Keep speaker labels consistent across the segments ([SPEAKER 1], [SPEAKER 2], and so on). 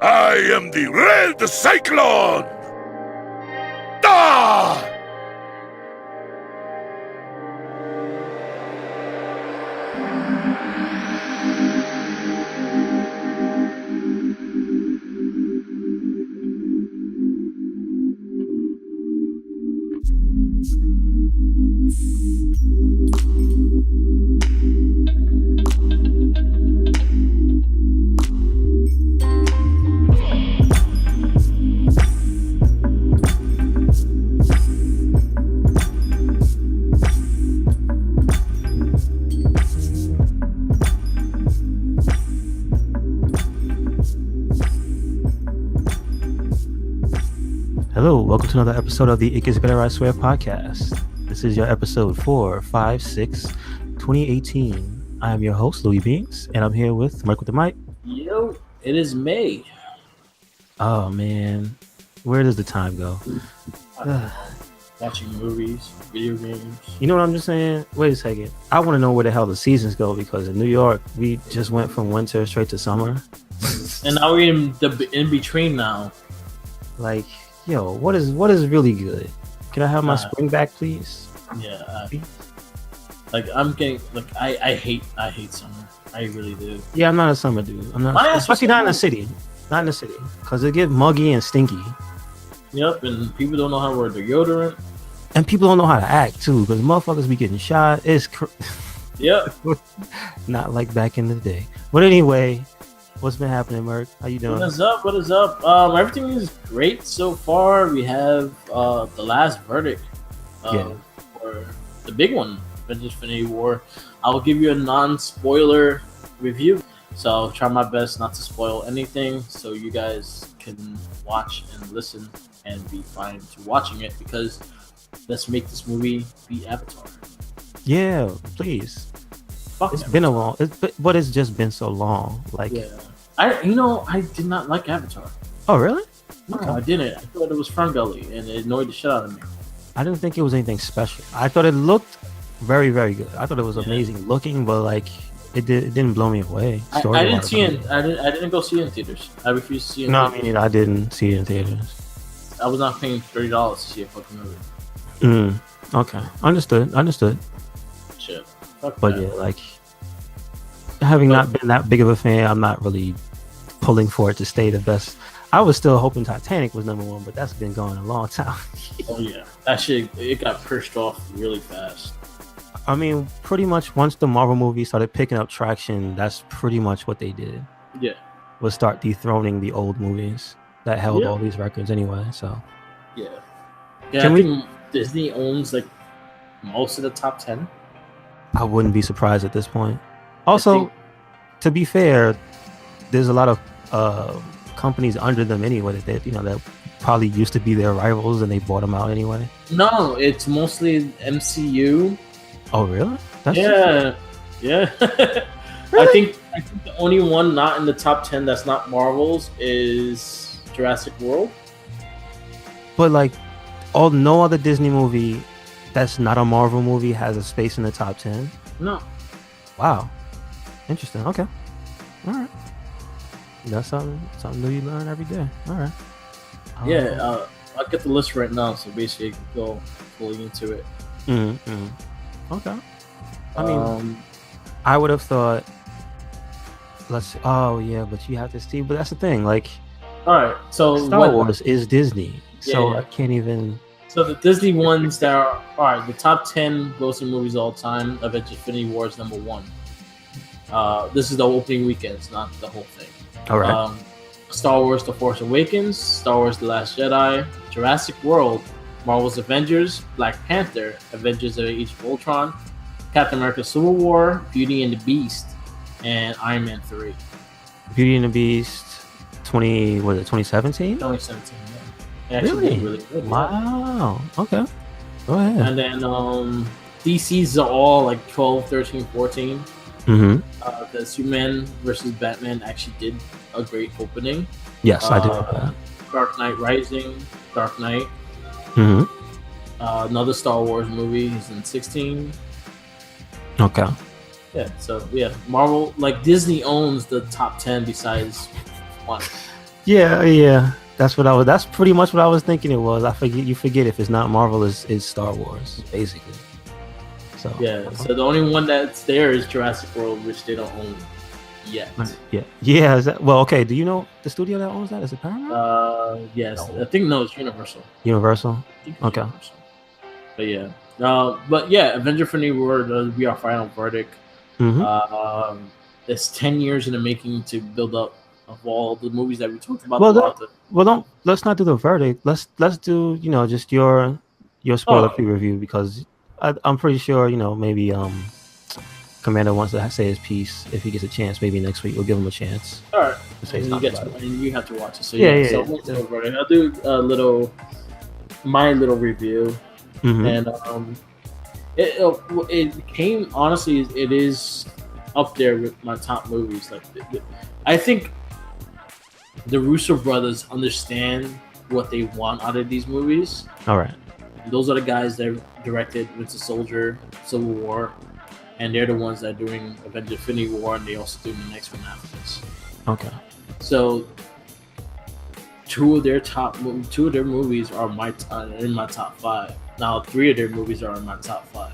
[SPEAKER 1] I am the Red Cyclone! Ah!
[SPEAKER 2] Hello, welcome to another episode of the It Gets Better, I Swear podcast. This is your episode 456, 2018. I am your host, Louis Beans, and I'm here with MercwiththeMic.
[SPEAKER 3] Yo, it is May.
[SPEAKER 2] Oh, man. Where does the time go?
[SPEAKER 3] Watching movies, video games.
[SPEAKER 2] You know what I'm just saying? Wait a second. I want to know where the hell the seasons go, because in New York, we just went from winter straight to summer.
[SPEAKER 3] And now we're in between now.
[SPEAKER 2] Like, yo, what is really good? Can I have my spring back, please?
[SPEAKER 3] Yeah. Like I'm getting I hate summer. I really do.
[SPEAKER 2] Yeah, I'm not a summer dude. I'm not, especially not in the city. Not in the city, because it get muggy and stinky.
[SPEAKER 3] Yep, and people don't know how to wear deodorant.
[SPEAKER 2] And people don't know how to act too, because motherfuckers be getting shot. It's
[SPEAKER 3] Yep.
[SPEAKER 2] Not like back in the day. But anyway, what's been happening, Merc? How you doing?
[SPEAKER 3] What is up? Everything is great so far. We have the last verdict for the big one, Avengers Infinity War. I will give you a non-spoiler review, so I'll try my best not to spoil anything, so you guys can watch and listen and be fine to watching it, because let's make this movie be Avatar.
[SPEAKER 2] Yeah, please.
[SPEAKER 3] Fuck
[SPEAKER 2] It's
[SPEAKER 3] Avatar.
[SPEAKER 2] been a long, but it's just been so long. Like,
[SPEAKER 3] Yeah. I did not like Avatar.
[SPEAKER 2] oh really?
[SPEAKER 3] No,
[SPEAKER 2] Okay.
[SPEAKER 3] I didn't. I thought it was Ferngully, and it annoyed the shit out of me.
[SPEAKER 2] I didn't think it was anything special. I thought it looked very, very good. I thought it was amazing looking, but like it didn't blow me away.
[SPEAKER 3] I didn't see it. I didn't go see it in theaters. I refused to see it.
[SPEAKER 2] No, I mean I didn't see it in theaters.
[SPEAKER 3] I was not paying $30 to see a fucking movie.
[SPEAKER 2] Okay, understood.
[SPEAKER 3] Shit. Fuck
[SPEAKER 2] But
[SPEAKER 3] that.
[SPEAKER 2] yeah, like having not been that big of a fan, I'm not really pulling for it to stay the best. I was still hoping Titanic was number one, but that's been going a long time.
[SPEAKER 3] Oh yeah, that shit, it got pushed off really fast.
[SPEAKER 2] I mean, pretty much once the Marvel movies started picking up traction, that's pretty much what they did.
[SPEAKER 3] Yeah.
[SPEAKER 2] Was start dethroning the old movies that held all these records anyway. So
[SPEAKER 3] Yeah.
[SPEAKER 2] Can
[SPEAKER 3] I think Disney owns like most of the top 10.
[SPEAKER 2] I wouldn't be surprised at this point. Also, to be fair, there's a lot of companies under them anyway that probably used to be their rivals, and they bought them out anyway.
[SPEAKER 3] No, it's mostly MCU.
[SPEAKER 2] Oh really?
[SPEAKER 3] Yeah.
[SPEAKER 2] Really?
[SPEAKER 3] I think the only one not in the top 10 that's not Marvel's is Jurassic World.
[SPEAKER 2] But like, no other Disney movie that's not a Marvel movie has a space in the top 10.
[SPEAKER 3] No.
[SPEAKER 2] Wow, interesting. Okay, all right. That's something new you learn every day. All right.
[SPEAKER 3] I'll get the list right now, so basically I can go fully into it.
[SPEAKER 2] Okay. I mean, I would have thought. Let's see. Oh yeah, but you have to see. But that's the thing. Like,
[SPEAKER 3] all right, so
[SPEAKER 2] Star Wars is Disney, so
[SPEAKER 3] Yeah.
[SPEAKER 2] I can't even.
[SPEAKER 3] So the Disney ones that are all right, the top 10 grossing movies of all time. Avengers Infinity War is number 1. This is the opening weekends, not the whole thing.
[SPEAKER 2] All right.
[SPEAKER 3] Star Wars: The Force Awakens, Star Wars: The Last Jedi, Jurassic World, Marvel's Avengers, Black Panther, Avengers: Age of Ultron, Captain America: Civil War, Beauty and the Beast, and Iron Man 3.
[SPEAKER 2] Beauty and the Beast, 2017?
[SPEAKER 3] 2017. Yeah. It actually did really good. Yeah.
[SPEAKER 2] Wow. Okay. Go ahead.
[SPEAKER 3] And then DC's are all like 12, 13, 14. The Superman versus Batman actually did a great opening.
[SPEAKER 2] Yes, I do know that.
[SPEAKER 3] Dark Knight Rising, Dark Knight. Another Star Wars movie is in 16.
[SPEAKER 2] Okay.
[SPEAKER 3] Yeah, so yeah, Marvel, like Disney owns the top 10 besides one.
[SPEAKER 2] Yeah. That's what I was. That's pretty much what I was thinking it was. I forget. You forget if it's not Marvel, is Star Wars basically. So
[SPEAKER 3] Yeah. So the only one that's there is Jurassic World, which they don't own yet.
[SPEAKER 2] Yeah. Is that, well, okay. Do you know the studio that owns that? Is it Paramount?
[SPEAKER 3] Yes.
[SPEAKER 2] No.
[SPEAKER 3] I think no, it's Universal.
[SPEAKER 2] Universal. Okay.
[SPEAKER 3] Universal. But yeah. Avenger Infinity War does be our final verdict.
[SPEAKER 2] Mm-hmm.
[SPEAKER 3] It's 10 years in the making to build up of all the movies that we talked about.
[SPEAKER 2] Let's not do the verdict. Let's do just your spoiler-free review, because I'm pretty sure maybe Commander wants to say his piece if he gets a chance. Maybe next week we'll give him a chance.
[SPEAKER 3] All right. And you have to watch it. So So we'll do a verdict. I'll do my little review.
[SPEAKER 2] Mm-hmm.
[SPEAKER 3] And it came, honestly, it is up there with my top movies. Like, I think the Russo brothers understand what they want out of these movies.
[SPEAKER 2] All right.
[SPEAKER 3] Those are the guys that directed Winter Soldier, Civil War, and they're the ones that are doing Avengers Infinity War, and they also do the next one after this.
[SPEAKER 2] Okay.
[SPEAKER 3] So two of their movies are in my top 5. Now 3 of their movies are in my top 5.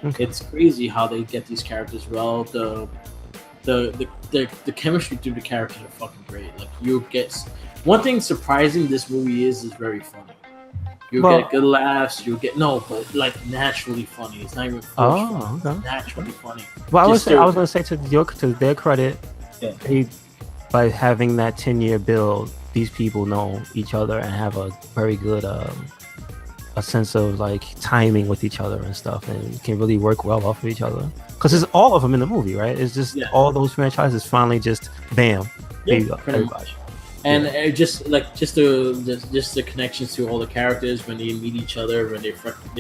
[SPEAKER 2] Okay.
[SPEAKER 3] It's crazy how they get these characters well. The chemistry through the characters are fucking great. Like, you get one thing surprising. This movie is very funny. You'll get good laughs. But like naturally funny. It's not even forced.
[SPEAKER 2] Okay.
[SPEAKER 3] It's naturally funny.
[SPEAKER 2] Well, I was gonna say to their credit,
[SPEAKER 3] yeah.
[SPEAKER 2] By having that 10-year build, these people know each other and have a very good a sense of like timing with each other and stuff, and can really work well off of each other. Because it's all of them in the movie, right? It's just all those franchises finally just bam. There you go.
[SPEAKER 3] Pretty much. And just the connections to all the characters when they meet each other, when they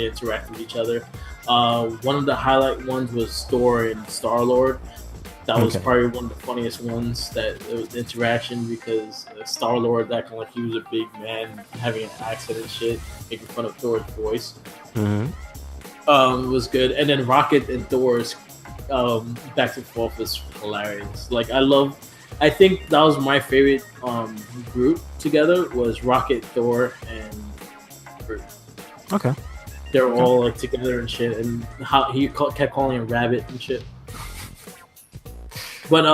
[SPEAKER 3] interact with each other. One of the highlight ones was Thor and Star-Lord. That was probably one of the funniest ones, that interaction, because Star-Lord acting like he was a big man, having an accent and shit, making fun of Thor's voice.
[SPEAKER 2] Mm-hmm.
[SPEAKER 3] It was good. And then Rocket and Thor's back and forth was hilarious. Like, I think that was my favorite group together, was Rocket, Thor, and Groot.
[SPEAKER 2] Okay.
[SPEAKER 3] They're all like together and shit, and how he kept calling him Rabbit and shit. But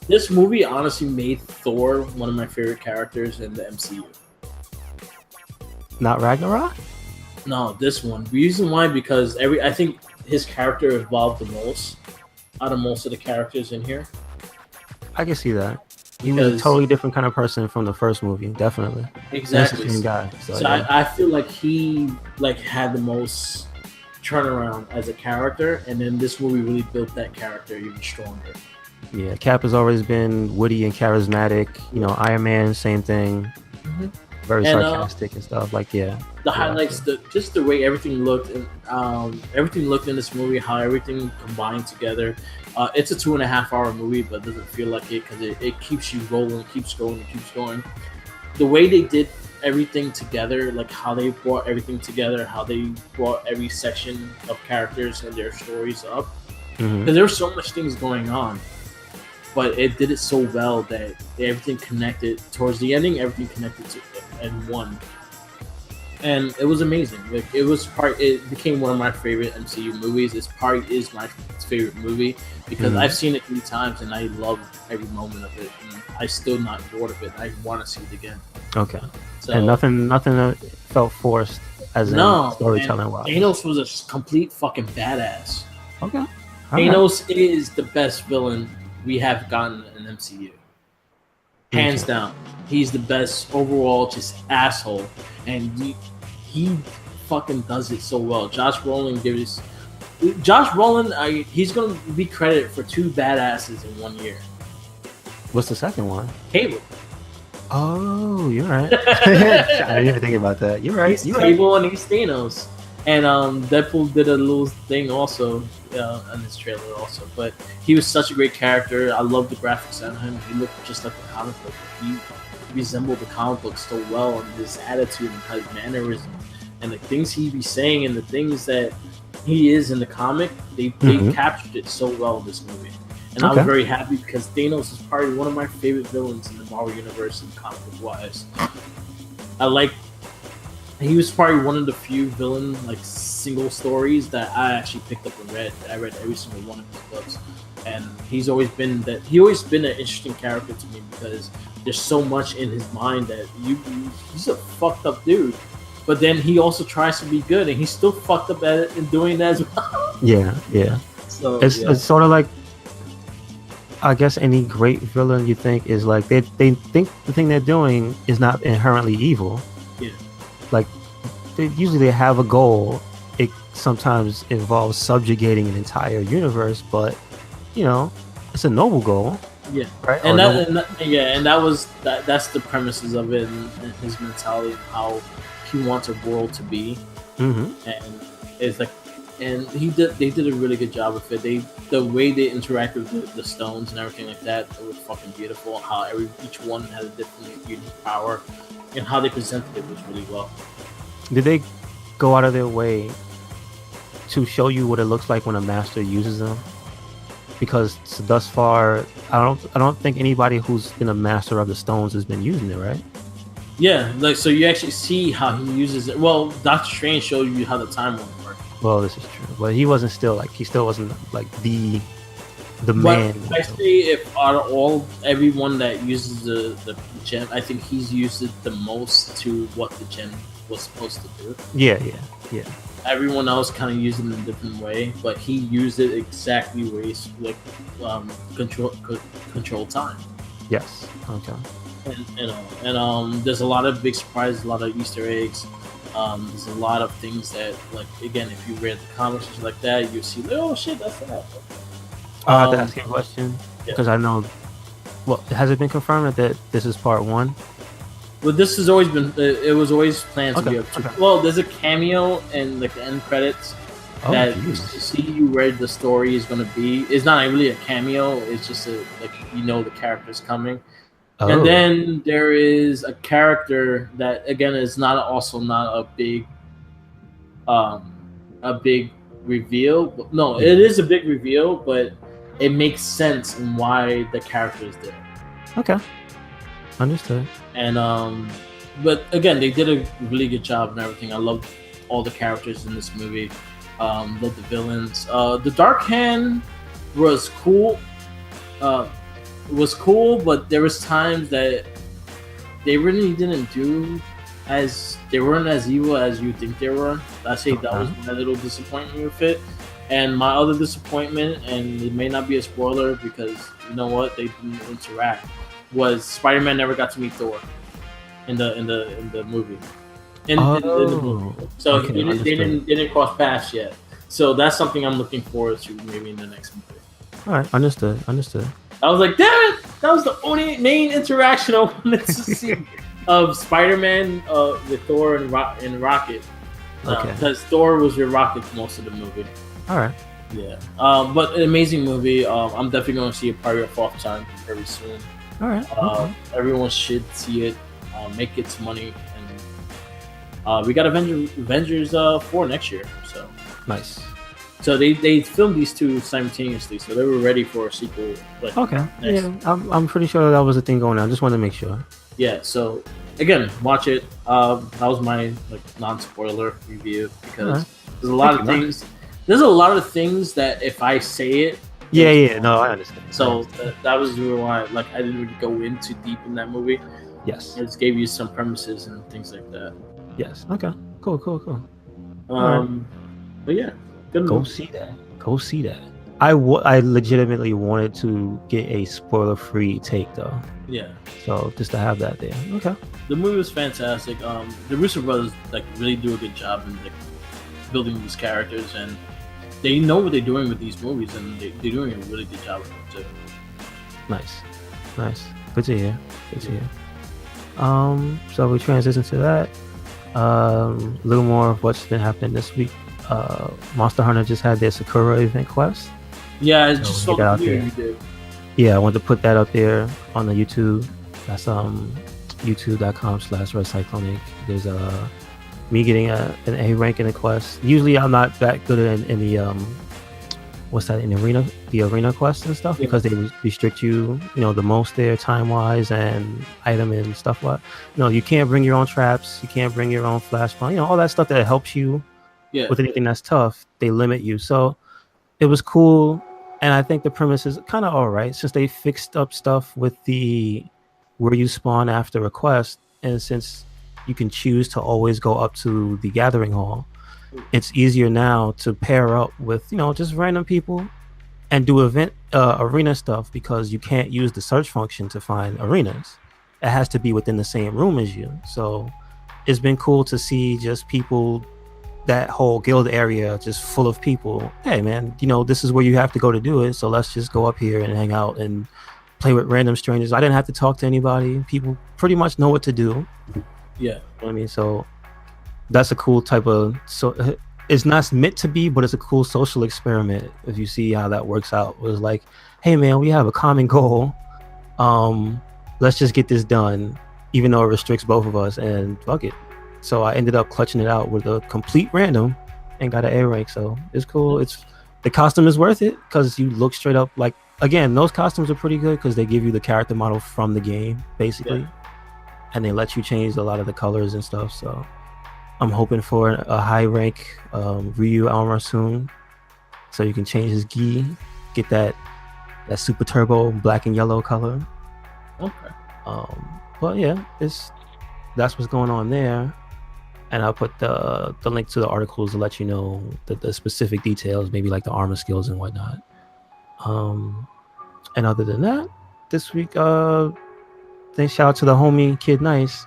[SPEAKER 3] this movie honestly made Thor one of my favorite characters in the MCU.
[SPEAKER 2] Not Ragnarok?
[SPEAKER 3] No, this one. The reason why, because I think his character evolved the most out of most of the characters in here.
[SPEAKER 2] I can see that. He was a totally different kind of person from the first movie, definitely.
[SPEAKER 3] Exactly.
[SPEAKER 2] That's the same guy. So
[SPEAKER 3] I feel like he had the most turnaround as a character, and then this movie really built that character even stronger.
[SPEAKER 2] Yeah, Cap has always been witty and charismatic. Iron Man, same thing.
[SPEAKER 3] Mm-hmm.
[SPEAKER 2] Very sarcastic and stuff. Like, the
[SPEAKER 3] highlights, just the way everything looked, and everything looked in this movie, how everything combined together. It's a 2.5-hour movie, but it doesn't feel like it, because it keeps you rolling, keeps going. The way they did everything together, like how they brought everything together, how they brought every section of characters and their stories up, because there were so much things going on, but it did it so well that everything connected towards the ending. Everything connected to and one, and it was amazing. Like, it became one of my favorite MCU movies. It probably is my favorite movie, because I've seen it 3 times and I love every moment of it, and I'm still not bored of it. I want to see it again.
[SPEAKER 2] Okay. So, and nothing felt forced as in storytelling wise.
[SPEAKER 3] Thanos was a complete fucking badass.
[SPEAKER 2] Okay.
[SPEAKER 3] Thanos is the best villain we have gotten in MCU. Hands down. He's the best overall, just asshole. And he fucking does it so well. Josh Brolin, he's going to be credited for 2 badasses in 1 year.
[SPEAKER 2] What's the second one?
[SPEAKER 3] Cable.
[SPEAKER 2] Oh, you're right. I didn't even think about that. You're right.
[SPEAKER 3] He's Cable and he's Thanos. And Deadpool did a little thing also in this trailer also. But he was such a great character. I love the graphics on him. He looked just like the comic book. He resembled the comic book so well, and his attitude and his mannerism and the things he be saying and the things that he is in the comic, they captured it so well in this movie. and I was very happy because Thanos is probably one of my favorite villains in the Marvel universe and comic book wise. He was probably one of the few villain single stories that I actually picked up and read. I read every single one of his books, and he's always been an interesting character to me because there's so much in his mind that he's a fucked up dude, but then he also tries to be good, and he's still fucked up at it and doing that as well.
[SPEAKER 2] Yeah. So it's sort of like, I guess any great villain you think is like they think the thing they're doing is not inherently evil.
[SPEAKER 3] Yeah.
[SPEAKER 2] Like they have a goal. It sometimes involves subjugating an entire universe, but it's a noble goal.
[SPEAKER 3] Yeah.
[SPEAKER 2] Right.
[SPEAKER 3] And that's the premises of it and his mentality and how he wants a world to be.
[SPEAKER 2] Mm-hmm.
[SPEAKER 3] And it's like, and they did a really good job with it. The way they interact with the stones and everything like that, it was fucking beautiful. How each one had a different unique power, and how they presented it was really well.
[SPEAKER 2] Did they go out of their way to show you what it looks like when a master uses them? Because thus far, I don't think anybody who's been a master of the stones has been using it, right?
[SPEAKER 3] Yeah, so you actually see how he uses it. Well, Doctor Strange showed you how the time works.
[SPEAKER 2] Well, this is true, but he still wasn't like the man.
[SPEAKER 3] I say if out of everyone that uses the gem, I think he's used it the most to what the gem was supposed to do.
[SPEAKER 2] Yeah.
[SPEAKER 3] Everyone else kind of used it in a different way, but he used it exactly where he's control time.
[SPEAKER 2] Yes. Okay.
[SPEAKER 3] And there's a lot of big surprises, a lot of Easter eggs. There's a lot of things that, again, if you read the comics and like that, you see, oh shit, that's that.
[SPEAKER 2] I have to ask you a question because I know. Well, has it been confirmed that this is part 1?
[SPEAKER 3] Well, this has always been. It was always planned to be a 2.
[SPEAKER 2] Okay.
[SPEAKER 3] Well, there's a cameo in the end credits that to see you where the story is going to be. It's not really a cameo. It's just the character's coming. Oh. And then there is a character that again is not a big reveal. No, it is a big reveal, but it makes sense in why the character is there.
[SPEAKER 2] Okay, understood.
[SPEAKER 3] And but again, they did a really good job and everything. I loved all the characters in this movie. Loved the villains. The Dark Hand was cool. But there was times that they really didn't they weren't as evil as you think they were. I say that was my little disappointment with it. And my other disappointment, and it may not be a spoiler because you know what, they didn't interact, was Spider-Man never got to meet Thor in the movie. In the movie. So okay, they didn't cross paths yet. So that's something I'm looking forward to maybe in the next movie.
[SPEAKER 2] All right, understood.
[SPEAKER 3] I was like, damn it! That was the only main interaction I wanted to see of Spider-Man with Thor and Rocket. Because Thor was your Rocket for most of the movie.
[SPEAKER 2] All right.
[SPEAKER 3] Yeah. But an amazing movie. I'm definitely going to see it probably a 4th time very soon.
[SPEAKER 2] All right.
[SPEAKER 3] Everyone should see it. Make its money. And we got Avengers 4 next year. So
[SPEAKER 2] nice.
[SPEAKER 3] So they filmed these 2 simultaneously, so they were ready for a sequel.
[SPEAKER 2] Okay. Yeah, I'm pretty sure that was a thing going on. I just wanted to make sure.
[SPEAKER 3] Yeah. So again, watch it. That was my non-spoiler review because there's a lot of things. There's a lot of things that if I say it.
[SPEAKER 2] Yeah. No, I understand.
[SPEAKER 3] So that was why I didn't really go in too deep in that movie.
[SPEAKER 2] Yes.
[SPEAKER 3] I just gave you some premises and things like that.
[SPEAKER 2] Yes. Okay. Cool.
[SPEAKER 3] But yeah.
[SPEAKER 2] Go see that. I legitimately wanted to get a spoiler-free take though.
[SPEAKER 3] Yeah.
[SPEAKER 2] So just to have that there. Okay.
[SPEAKER 3] The movie was fantastic. The Russo brothers really do a good job in building these characters, and they know what they're doing with these movies, and they're doing a really good job with them too.
[SPEAKER 2] Nice. Good to hear. So we transition to that. A little more of what's been happening this week. Monster Hunter just had their Sakura event quest.
[SPEAKER 3] Yeah, I just saw the video you did.
[SPEAKER 2] Yeah, I wanted to put that up there on the YouTube. That's youtube.com/RedCycloneInc. There's me getting an A rank in the quest. Usually I'm not that good in what's that, in the arena quests and stuff, because they restrict you, the most there time wise and item and stuff like. You can't bring your own traps, you can't bring your own flashbang, all that stuff that helps you with anything that's tough. They limit you, so it was cool. And I think the premise is kind of all right, since they fixed up stuff with the where you spawn after a quest, and since you can choose to always go up to the gathering hall, it's easier now to pair up with just random people and do arena stuff, because you can't use the search function to find arenas. It has to be within the same room as you. So it's been cool to see just people, that whole guild area just full of people. Hey man, this is where you have to go to do it, so let's just go up here and hang out and play with random strangers. I didn't have to talk to anybody. People pretty much know what to do.
[SPEAKER 3] Yeah,
[SPEAKER 2] I mean, so that's a cool type of, so it's not meant to be, but it's a cool social experiment if you see how that works out. It was like, hey man, we have a common goal, let's just get this done, even though it restricts both of us, and fuck it. So I ended up clutching it out with a complete random and got an A rank. So it's cool. The costume is worth it, because you look straight up like, again, those costumes are pretty good because they give you the character model from the game basically, and they let you change a lot of the colors and stuff. So I'm hoping for a high rank Ryu armor soon, so you can change his gi, get that super turbo black and yellow color.
[SPEAKER 3] Okay.
[SPEAKER 2] But yeah, that's what's going on there, and I'll put the link to the articles to let you know the specific details, maybe like the armor skills and whatnot. And other than that, this week, thanks, shout out to the homie Kid Nice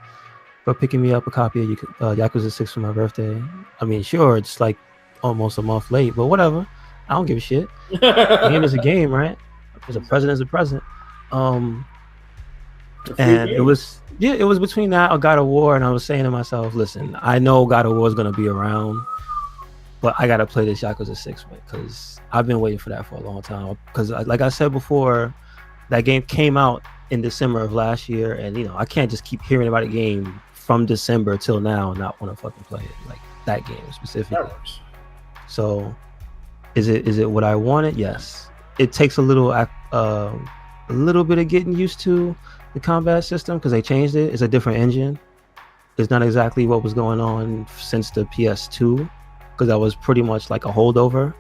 [SPEAKER 2] for picking me up a copy of Yakuza 6 for my birthday. I mean, sure, it's like almost a month late, but whatever. I don't give a shit. A game is a game, right? Because a present is a present. And it was between that or God of War, and I was saying to myself, listen, I know God of War is going to be around, but I got to play this Yakuza 6 because I've been waiting for that for a long time. Because like I said before, that game came out in December of last year, and I can't just keep hearing about a game from December till now and not want to fucking play it, like that game specifically.
[SPEAKER 3] That works.
[SPEAKER 2] So is it what I wanted? Yes. It takes a little bit of getting used to the combat system, because they changed it. It's a different engine. It's not exactly what was going on since the PS2, because that was pretty much like a holdover.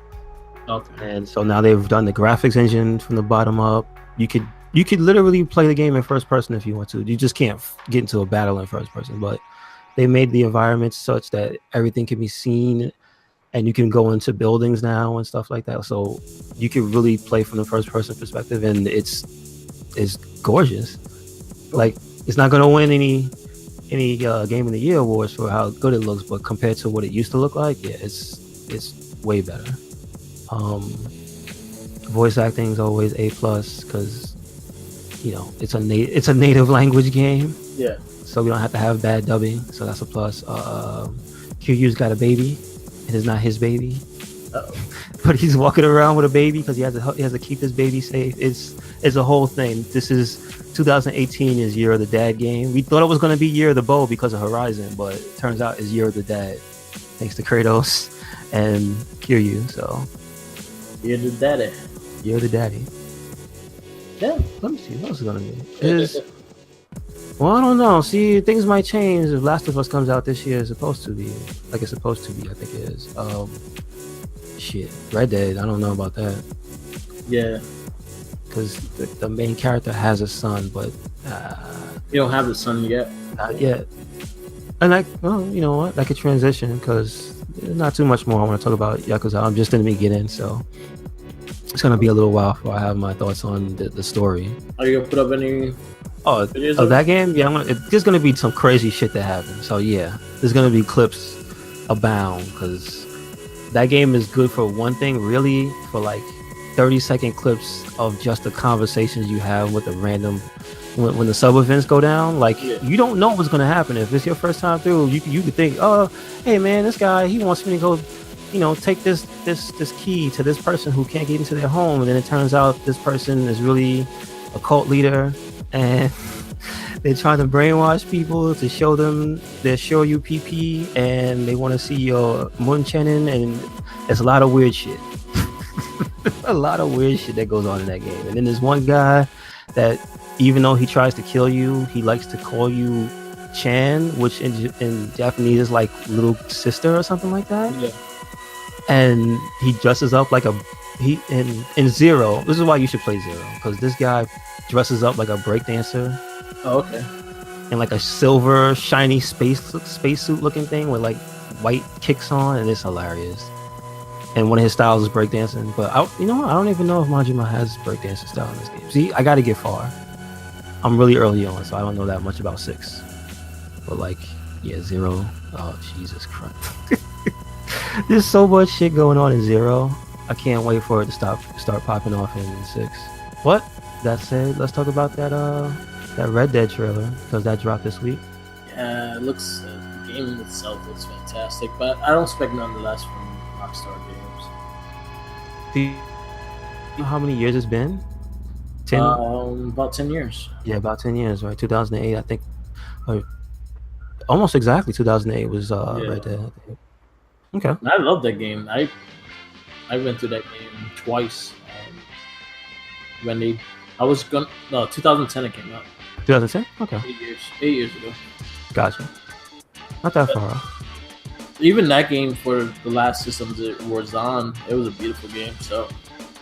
[SPEAKER 3] Okay.
[SPEAKER 2] And so now they've done the graphics engine from the bottom up. You could literally play the game in first person if you want to. You just can't get into a battle in first person, but they made the environment such that everything can be seen, and you can go into buildings now and stuff like that. So you can really play from the first person perspective, and it's gorgeous. Like, it's not gonna win any Game of the Year awards for how good it looks, but compared to what it used to look like, yeah, it's way better. Voice acting is always A+, because it's a native language game.
[SPEAKER 3] Yeah.
[SPEAKER 2] So we don't have to have bad dubbing, so that's a plus. Kiryu's got a baby. It is not his baby.
[SPEAKER 3] Uh-oh.
[SPEAKER 2] But he's walking around with a baby because he has to keep his baby safe. It's a whole thing. This is 2018 is Year of the Dad game. We thought it was going to be Year of the Bow because of Horizon, but it turns out it's Year of the Dad, thanks to Kratos and Kiryu. So
[SPEAKER 3] Year of the Daddy.
[SPEAKER 2] Year of the Daddy.
[SPEAKER 3] Yeah.
[SPEAKER 2] Let me see what else is going to be. Well, I don't know. See, things might change if Last of Us comes out this year. It's supposed to be. Like it's supposed to be, I think it is. Shit. Red Dead, I don't know about that.
[SPEAKER 3] Yeah.
[SPEAKER 2] Because the main character has a son, but...
[SPEAKER 3] you don't have a son yet?
[SPEAKER 2] Not yet. And you know what? I could transition, because there's not too much more I want to talk about Yakuza. I'm just in the beginning, so... It's going to be a little while before I have my thoughts on the story.
[SPEAKER 3] Are you going to put up any...
[SPEAKER 2] Oh, that game? Yeah, there's going to be some crazy shit that happens. So yeah, there's going to be clips abound, because that game is good for one thing, really, for like 30-second clips of just the conversations you have with a random... When the sub events go down, like, you don't know what's going to happen. If it's your first time through, you could think, oh, hey man, this guy, he wants me to go, take this key to this person who can't get into their home. And then it turns out this person is really a cult leader, and they're trying to brainwash people to show them their Shoryu PP, and they want to see your Munchenin, and it's a lot of weird shit. a lot of weird shit that goes on in that game. And then there's one guy that, even though he tries to kill you, he likes to call you Chan, which in Japanese is like little sister or something like that.
[SPEAKER 3] Yeah.
[SPEAKER 2] And he dresses up like in Zero. This is why you should play Zero, because this guy dresses up like a breakdancer.
[SPEAKER 3] Oh, okay.
[SPEAKER 2] In like a silver shiny spacesuit looking thing with like white kicks on, and it's hilarious. And one of his styles is breakdancing. But I don't even know if Majima has breakdancing style in this game. See, I got to get far. I'm really early on, so I don't know that much about 6. But like, yeah, Zero. Oh, Jesus Christ. There's so much shit going on in Zero. I can't wait for it to start popping off in 6. What? That said, let's talk about that Red Dead trailer, because that dropped this week.
[SPEAKER 3] Yeah, it looks the game itself looks fantastic, but I don't expect nothing less from Rockstar Games.
[SPEAKER 2] Do you know how many years it's been? 10?
[SPEAKER 3] About 10 years.
[SPEAKER 2] Yeah, about 10 years, right? 2008, I think. Almost exactly 2008 was Red Dead, I think. Okay.
[SPEAKER 3] I love that game. I went through that game twice. 2010 it came out.
[SPEAKER 2] 2010? Okay.
[SPEAKER 3] 8 years ago.
[SPEAKER 2] Gotcha. Not that far.
[SPEAKER 3] Even that game for the last systems it was on, it was a beautiful game. So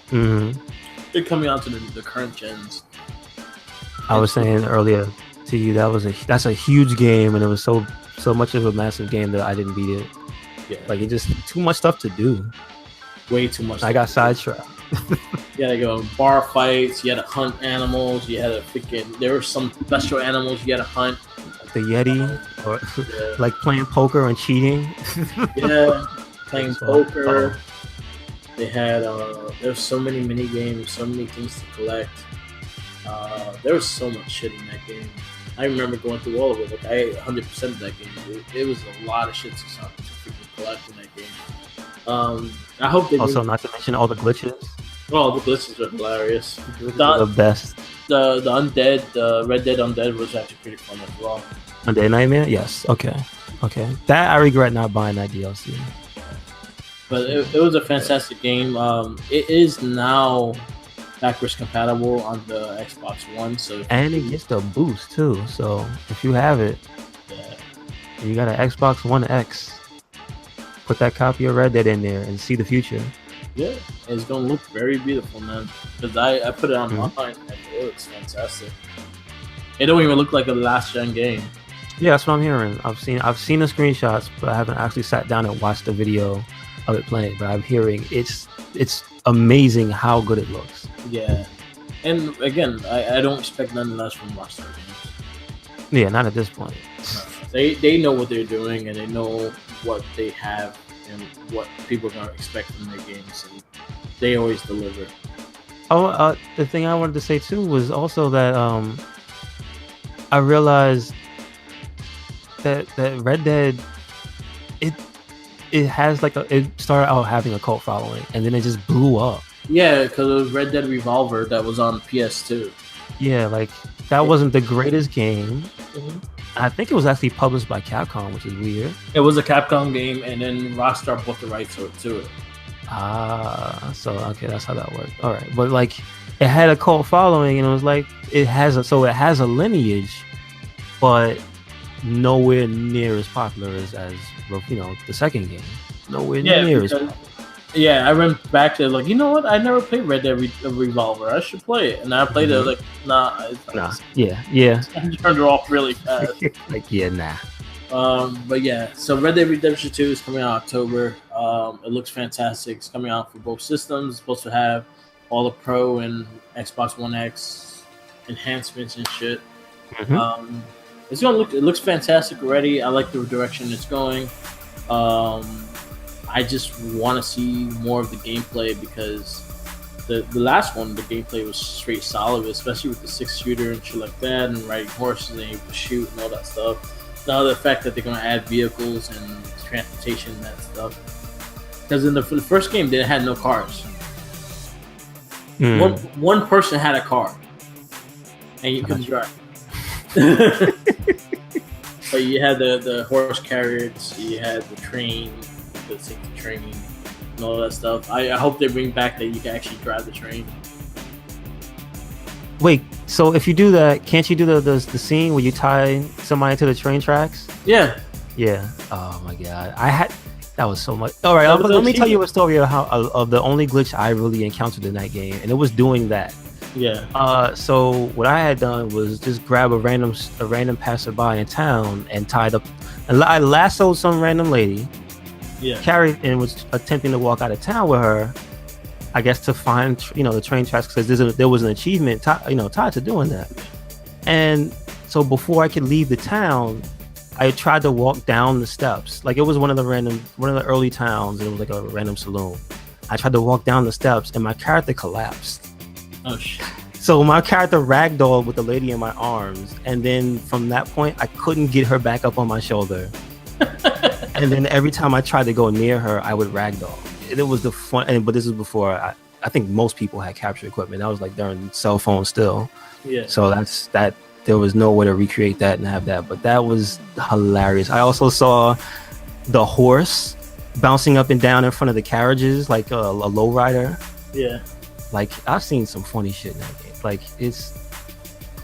[SPEAKER 3] they're coming out to the current gens.
[SPEAKER 2] I was saying earlier to you that's a huge game, and it was so much of a massive game that I didn't beat it.
[SPEAKER 3] Yeah.
[SPEAKER 2] Like, it just too much stuff to do.
[SPEAKER 3] Way too much.
[SPEAKER 2] I got sidetracked.
[SPEAKER 3] You had to go bar fights. You had to hunt animals. You had to there were some special animals you had to hunt.
[SPEAKER 2] The Yeti, or like playing poker and cheating.
[SPEAKER 3] Yeah, playing poker. They had there's so many mini games, so many things to collect. There was so much shit in that game. I remember going through all of it. Like, I 100% of that game. It was a lot of shit to freaking collect in that game. I hope they
[SPEAKER 2] also not to mention all the glitches.
[SPEAKER 3] Oh, the glitches are hilarious.
[SPEAKER 2] The best.
[SPEAKER 3] The Undead, the Red Dead Undead was actually pretty fun as well.
[SPEAKER 2] Undead Nightmare? Yes. Okay. That I regret not buying that DLC.
[SPEAKER 3] But it was a fantastic game. It is now backwards compatible on the Xbox One,
[SPEAKER 2] and it gets the boost too. So if you have it, and you got an Xbox One X, put that copy of Red Dead in there and see the future.
[SPEAKER 3] Yeah, it's gonna look very beautiful, man. Because I put it online and it looks fantastic. It don't even look like a last gen game.
[SPEAKER 2] Yeah, that's what I'm hearing. I've seen the screenshots, but I haven't actually sat down and watched the video of it playing. But I'm hearing it's amazing how good it looks.
[SPEAKER 3] Yeah, and again, I don't expect nothing less from Rockstar Games.
[SPEAKER 2] Yeah, not at this point.
[SPEAKER 3] They know what they're doing, and they know what they have and what people are gonna expect from their games, and they always deliver.
[SPEAKER 2] Oh, the thing I wanted to say too was also that I realized that Red Dead it has like it started out having a cult following, and then it just blew up.
[SPEAKER 3] Yeah, because it was Red Dead Revolver that was on PS2.
[SPEAKER 2] Yeah, like that wasn't the greatest game. I think it was actually published by Capcom, which is weird.
[SPEAKER 3] It was a Capcom game, and then Rockstar bought the rights to it.
[SPEAKER 2] So okay, that's how that worked. All right, but like it had a cult following, and it was like it has a lineage, but nowhere near as popular as the second game. Nowhere near as popular.
[SPEAKER 3] Yeah, I went back to like, you know what? I never played Red Dead Revolver. I should play it, and I played it. I was like, nah.
[SPEAKER 2] Yeah.
[SPEAKER 3] I turned it off really fast.
[SPEAKER 2] Nah.
[SPEAKER 3] But yeah, so Red Dead Redemption 2 is coming out October. It looks fantastic. It's coming out for both systems. It's supposed to have all the Pro and Xbox One X enhancements and shit. It looks fantastic already. I like the direction it's going. I just want to see more of the gameplay, because the last one, the gameplay was straight solid, especially with the 6-shooter and shit like that, and riding horses and able to shoot and all that stuff. Now the fact that they're going to add vehicles and transportation and that stuff. Because in the first game, they had no cars. One person had a car, and you couldn't drive. But you had the horse carriage, you had the train. To take the train, and and all that stuff. I hope they bring back that you can actually drive the train.
[SPEAKER 2] Wait, so if you do that, can't you do the scene where you tie somebody to the train tracks?
[SPEAKER 3] Yeah.
[SPEAKER 2] Yeah. Oh my god, that was so much. All right, let me
[SPEAKER 3] cheap.
[SPEAKER 2] tell you a story of the only glitch I really encountered in that game, and it was doing that.
[SPEAKER 3] Yeah.
[SPEAKER 2] So what I had done was just grab a random passerby in town and tied up, and I lassoed some random lady.
[SPEAKER 3] Yeah.
[SPEAKER 2] Carried and was attempting to walk out of town with her. I guess to find the train tracks because there was an achievement tied to doing that. And so before I could leave the town, I tried to walk down the steps. Like it was one of the early towns, and it was like a random saloon. I tried to walk down the steps, and my character collapsed.
[SPEAKER 3] Oh shit.
[SPEAKER 2] So my character ragdolled with the lady in my arms, and then from that point, I couldn't get her back up on my shoulder. And then every time I tried to go near her, I would ragdoll. It was the fun, but this is before I think most people had capture equipment. That was like during cell phones still.
[SPEAKER 3] Yeah.
[SPEAKER 2] So that there was no way to recreate that and have that, but that was hilarious. I also saw the horse bouncing up and down in front of the carriages like a lowrider.
[SPEAKER 3] Yeah.
[SPEAKER 2] Like I've seen some funny shit in that game. Like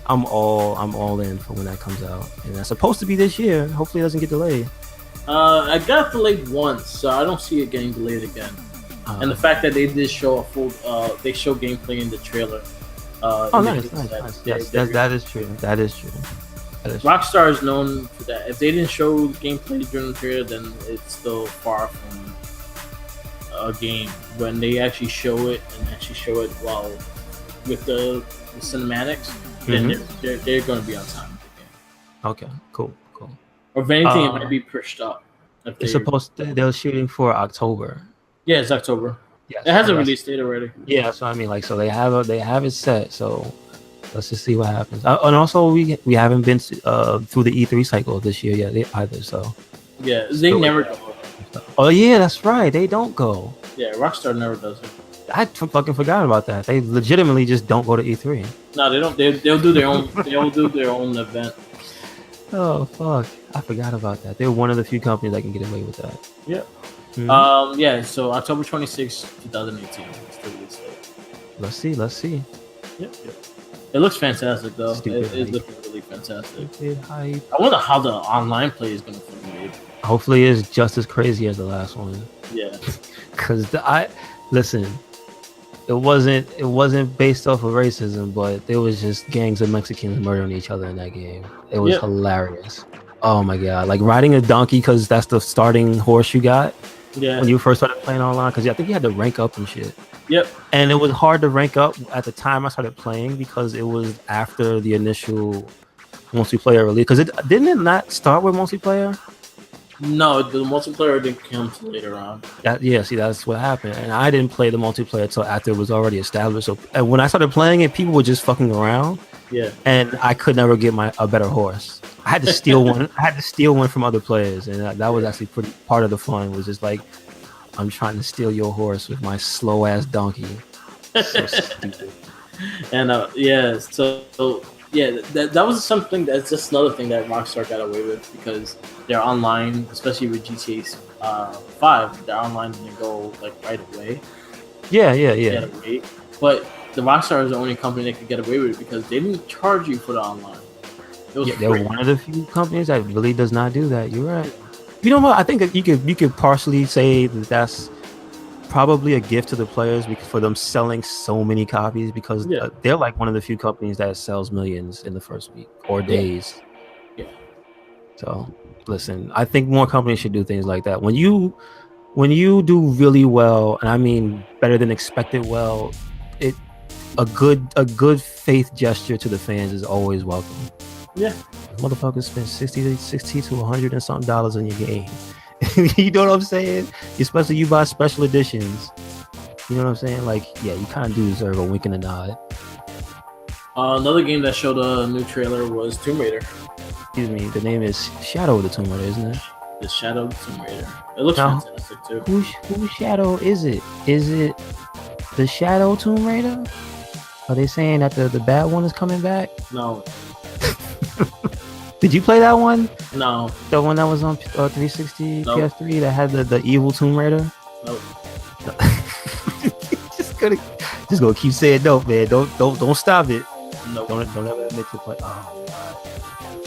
[SPEAKER 2] I'm all in for when that comes out, and that's supposed to be this year. Hopefully it doesn't get delayed.
[SPEAKER 3] I got delayed once, so I don't see it getting delayed again. And the fact that they did show they show gameplay in the trailer.
[SPEAKER 2] Nice. Yes, that is true. That is true.
[SPEAKER 3] Rockstar is known for that. If they didn't show gameplay during the trailer, then it's still far from a game. When they actually show it while with the cinematics, then they're going to be on time with the game.
[SPEAKER 2] Okay, cool.
[SPEAKER 3] Or if anything, it might be pushed up.
[SPEAKER 2] It's supposed to. They're shooting for October.
[SPEAKER 3] Yeah, it's October.
[SPEAKER 2] Yes,
[SPEAKER 3] it has a release date already.
[SPEAKER 2] Yeah, that's what I mean. Like, so they have it set. So let's just see what happens. And also, we haven't been through the E3 cycle this year yet either. So
[SPEAKER 3] yeah, they never go.
[SPEAKER 2] Oh yeah, that's right. They don't go.
[SPEAKER 3] Yeah, Rockstar never does it.
[SPEAKER 2] I fucking forgot about that. They legitimately just don't go to E3.
[SPEAKER 3] No, they don't. They'll do their own. They'll do their own event.
[SPEAKER 2] Oh fuck! I forgot about that. They're one of the few companies that can get away with that.
[SPEAKER 3] Yeah. Mm-hmm. Yeah. So October 26, 2018. Is the release date.
[SPEAKER 2] Let's see.
[SPEAKER 3] Yep. It looks fantastic though. It's looking really fantastic.
[SPEAKER 2] Hype.
[SPEAKER 3] I wonder how the online play is gonna be.
[SPEAKER 2] Hopefully, it's just as crazy as the last one.
[SPEAKER 3] Yeah.
[SPEAKER 2] Because listen. It wasn't based off of racism, but there was just gangs of Mexicans murdering each other in that game. It was hilarious. Oh my god! Like riding a donkey because that's the starting horse you got.
[SPEAKER 3] Yeah.
[SPEAKER 2] When you first started playing online, because I think you had to rank up and shit.
[SPEAKER 3] Yep.
[SPEAKER 2] And it was hard to rank up at the time I started playing because it was after the initial multiplayer release. Because didn't it not start with multiplayer?
[SPEAKER 3] No, the multiplayer didn't come till later on.
[SPEAKER 2] See, that's what happened. And I didn't play the multiplayer until after it was already established. So and when I started playing it, people were just fucking around.
[SPEAKER 3] Yeah.
[SPEAKER 2] And I could never get a better horse. I had to steal one. I had to steal one from other players, and that was actually pretty part of the fun. Was just like, I'm trying to steal your horse with my slow ass donkey. So stupid.
[SPEAKER 3] And that was something that's just another thing that Rockstar got away with because they're online, especially with GTA 5. Their online didn't go like right away.
[SPEAKER 2] Yeah.
[SPEAKER 3] But the Rockstar is the only company that could get away with it because they didn't charge you for the online.
[SPEAKER 2] They're one of the few companies that really does not do that. You're right. You know what? I think that you could partially say that's probably a gift to the players for them selling so many copies because they're like one of the few companies that sells millions in the first week or days.
[SPEAKER 3] Yeah.
[SPEAKER 2] So listen, I think more companies should do things like that. When you do really well, and I mean better than expected well, a good faith gesture to the fans is always welcome.
[SPEAKER 3] Yeah.
[SPEAKER 2] Motherfuckers spend $60 to $100 and something dollars on your game. You know what I'm saying? Especially you buy special editions. You know what I'm saying? Like, yeah, you kind of do deserve a wink and a nod.
[SPEAKER 3] Another game that showed a new trailer was Tomb Raider.
[SPEAKER 2] Excuse me, the name is Shadow of the Tomb Raider, isn't it?
[SPEAKER 3] The Shadow of the Tomb Raider. It looks fantastic too.
[SPEAKER 2] Whose Shadow is it? Is it the Shadow Tomb Raider? Are they saying that the bad one is coming back?
[SPEAKER 3] No.
[SPEAKER 2] Did you play that one?
[SPEAKER 3] No.
[SPEAKER 2] The one that was on 360
[SPEAKER 3] Nope.
[SPEAKER 2] PS3 that had the evil Tomb Raider?
[SPEAKER 3] Nope.
[SPEAKER 2] Just gonna keep saying no, man. Don't stop it.
[SPEAKER 3] No,
[SPEAKER 2] Don't ever admit to play. Oh.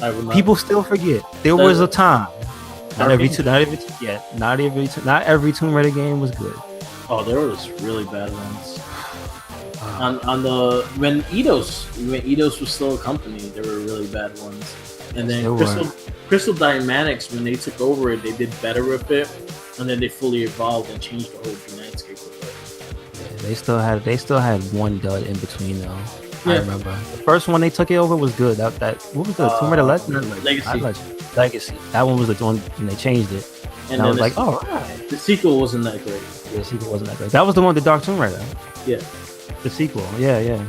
[SPEAKER 3] I will not.
[SPEAKER 2] People still forget. There was a time. Not every Tomb Raider game was good.
[SPEAKER 3] Oh, there was really bad ones. On the when Eidos was still a company, there were really bad ones. And then Crystal Dynamics, when they took over it, they did better with it, and then they fully evolved and changed the whole landscape with it.
[SPEAKER 2] Yeah, they still had one dud in between though. Yeah. I remember the first one they took it over was good. That what was the Tomb Raider Legacy? That one was the one when they changed it, and I was like, oh, right.
[SPEAKER 3] The sequel wasn't that great.
[SPEAKER 2] Yeah, the sequel wasn't that great. That was the one with the Dark Tomb Raider.
[SPEAKER 3] Yeah,
[SPEAKER 2] the sequel. Yeah.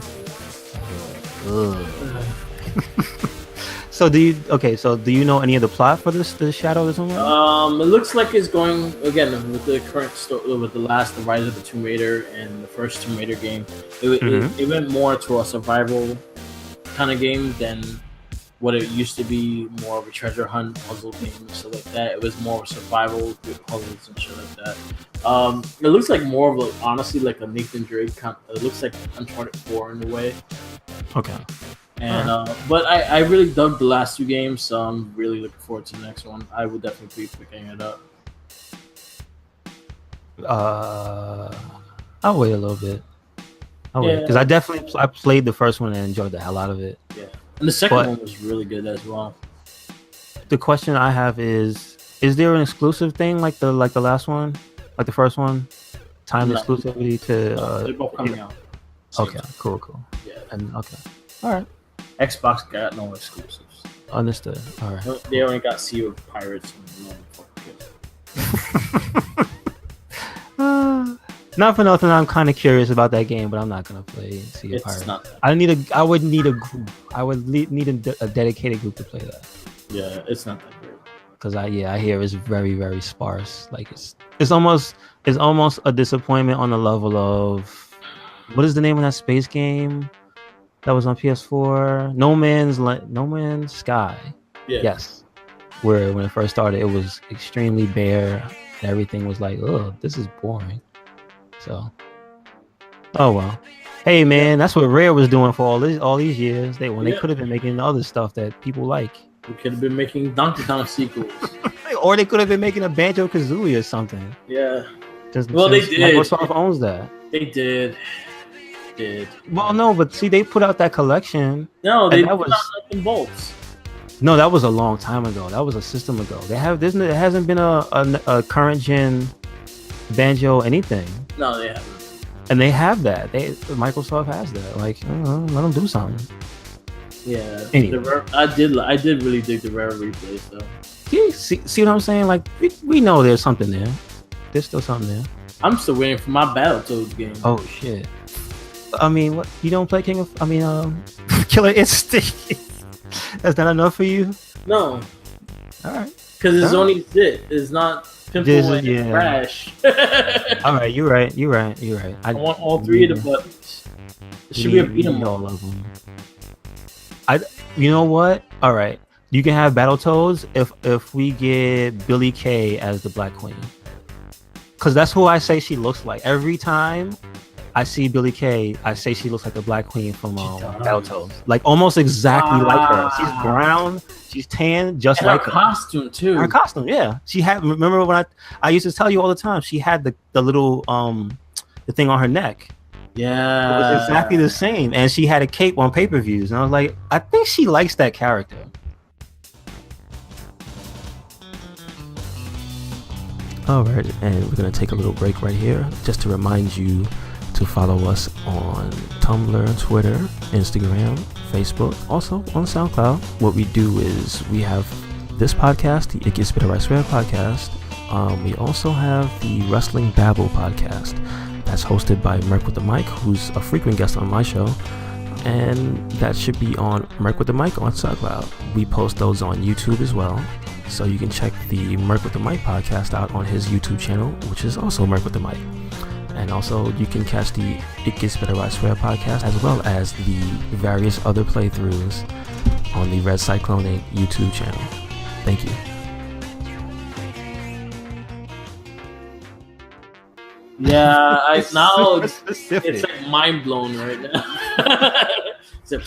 [SPEAKER 2] So do you know any of the plot for the Shadow of the Tomb Raider?
[SPEAKER 3] It looks like it's going again with the current story, with the Rise of the Tomb Raider and the first Tomb Raider game. It went more to a survival kind of game than what it used to be, more of a treasure hunt puzzle game and stuff like that. It was more of a survival with puzzles and shit like that. It looks like more of honestly like a Nathan Drake it looks like Uncharted 4 in a way.
[SPEAKER 2] Okay.
[SPEAKER 3] And but I really dug the last two games, so I'm really looking forward to the next one. I would definitely be picking it up.
[SPEAKER 2] I'll wait a little bit. Because I played the first one and enjoyed the hell out of it.
[SPEAKER 3] Yeah, and the second one was really good as well.
[SPEAKER 2] The question I have is there an exclusive thing like the last one, like the first one, exclusivity to?
[SPEAKER 3] They're both coming out.
[SPEAKER 2] Okay, cool.
[SPEAKER 3] Yeah,
[SPEAKER 2] and okay, all right.
[SPEAKER 3] Xbox got no exclusives.
[SPEAKER 2] Understood. All right.
[SPEAKER 3] They only got Sea of Pirates.
[SPEAKER 2] Not for nothing. I'm kind of curious about that game, but I'm not gonna play Sea of Pirates. I would need a group. I would need a dedicated group to play that.
[SPEAKER 3] Yeah, it's not that great.
[SPEAKER 2] Because I hear it's very, very sparse. Like it's almost a disappointment on the level of what is the name of that space game that was on PS4? No Man's Sky.
[SPEAKER 3] Yeah.
[SPEAKER 2] Yes. Where when it first started, it was extremely bare. And everything was like, oh, this is boring. So, oh well. Hey man, that's what Rare was doing for all these years. They could have been making other stuff that people like.
[SPEAKER 3] We could have been making Donkey Kong sequels,
[SPEAKER 2] or they could have been making a Banjo-Kazooie or something.
[SPEAKER 3] Yeah.
[SPEAKER 2] They did. Microsoft owns that.
[SPEAKER 3] They did.
[SPEAKER 2] Well, no, but see, they put out that collection.
[SPEAKER 3] No, they put out nuts and bolts.
[SPEAKER 2] No, that was a long time ago. That was a system ago. There hasn't been a current gen Banjo anything.
[SPEAKER 3] No, they haven't.
[SPEAKER 2] And they have that. Microsoft has that. Like, let them do something.
[SPEAKER 3] Yeah.
[SPEAKER 2] Anyway.
[SPEAKER 3] I did really dig the Rare replays though.
[SPEAKER 2] Yeah, see what I'm saying? Like, we know there's something there. There's still something there.
[SPEAKER 3] I'm still waiting for my Battletoads game.
[SPEAKER 2] Oh shit. I mean, what, you don't play Killer Instinct? That's not enough for you?
[SPEAKER 3] No.
[SPEAKER 2] All right.
[SPEAKER 3] Because it's only Zit. It's not Pimple and Crash.
[SPEAKER 2] All right, you're right.
[SPEAKER 3] I want all three of the buttons. It should be a beat 'em all
[SPEAKER 2] of them. You know what? All right. You can have Battletoads if we get Billy Kay as the Black Queen. Because that's who I say she looks like. Every time I see Billy Kay, I say she looks like the Black Queen from Battletoads. Like almost exactly like her. She's brown, she's tan, just and like her.
[SPEAKER 3] Her costume too.
[SPEAKER 2] Her costume, yeah. She had. Remember when I used to tell you all the time? She had the little the thing on her neck.
[SPEAKER 3] Yeah,
[SPEAKER 2] it was exactly the same, and she had a cape on pay-per-views, and I was like, I think she likes that character. All right, and we're gonna take a little break right here, just to remind you to follow us on Tumblr, Twitter, Instagram, Facebook, also on SoundCloud. What we do is we have this podcast, the It Gets Better I Swear podcast. We also have the Wrestling Babble podcast. That's hosted by MercwiththeMic, who's a frequent guest on my show. And that should be on MercwiththeMic on SoundCloud. We post those on YouTube as well. So you can check the MercwiththeMic podcast out on his YouTube channel, which is also MercwiththeMic. And also you can catch the It Gets Better I Swear podcast, as well as the various other playthroughs on the RedCycloneInc YouTube channel. Thank you.
[SPEAKER 3] Yeah, I now
[SPEAKER 2] Super specific.
[SPEAKER 3] it's like mind blown right now. It's like,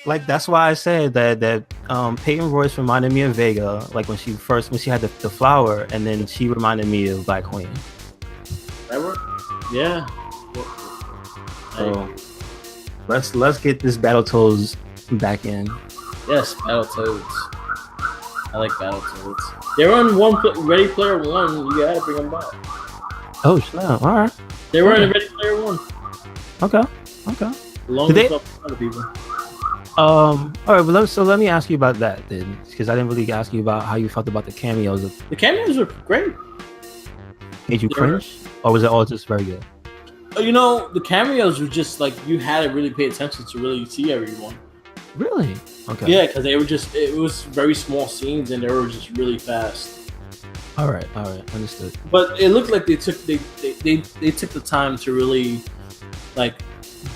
[SPEAKER 2] Like that's why I said that Peyton Royce reminded me of Vega, like when she had the flower, and then she reminded me of Black Queen.
[SPEAKER 3] ever? Yeah.
[SPEAKER 2] So let's get this Battletoads back in.
[SPEAKER 3] Yes, Battletoads. I like Battletoads. They were on Ready Player One. You gotta bring them back.
[SPEAKER 2] Oh snap! All right.
[SPEAKER 3] They were in Ready Player One.
[SPEAKER 2] Okay.
[SPEAKER 3] Along
[SPEAKER 2] Did
[SPEAKER 3] with other people.
[SPEAKER 2] All right, but let me ask you about that then, because I didn't really ask you about how you felt about the cameos.
[SPEAKER 3] The cameos were great.
[SPEAKER 2] Made you cringe, or was it all just very good?
[SPEAKER 3] You know, the cameos were just like you had to really pay attention to really see everyone.
[SPEAKER 2] Really? Okay.
[SPEAKER 3] Yeah, because it was very small scenes and they were just really fast.
[SPEAKER 2] All right, understood.
[SPEAKER 3] But it looked like they took the time to really like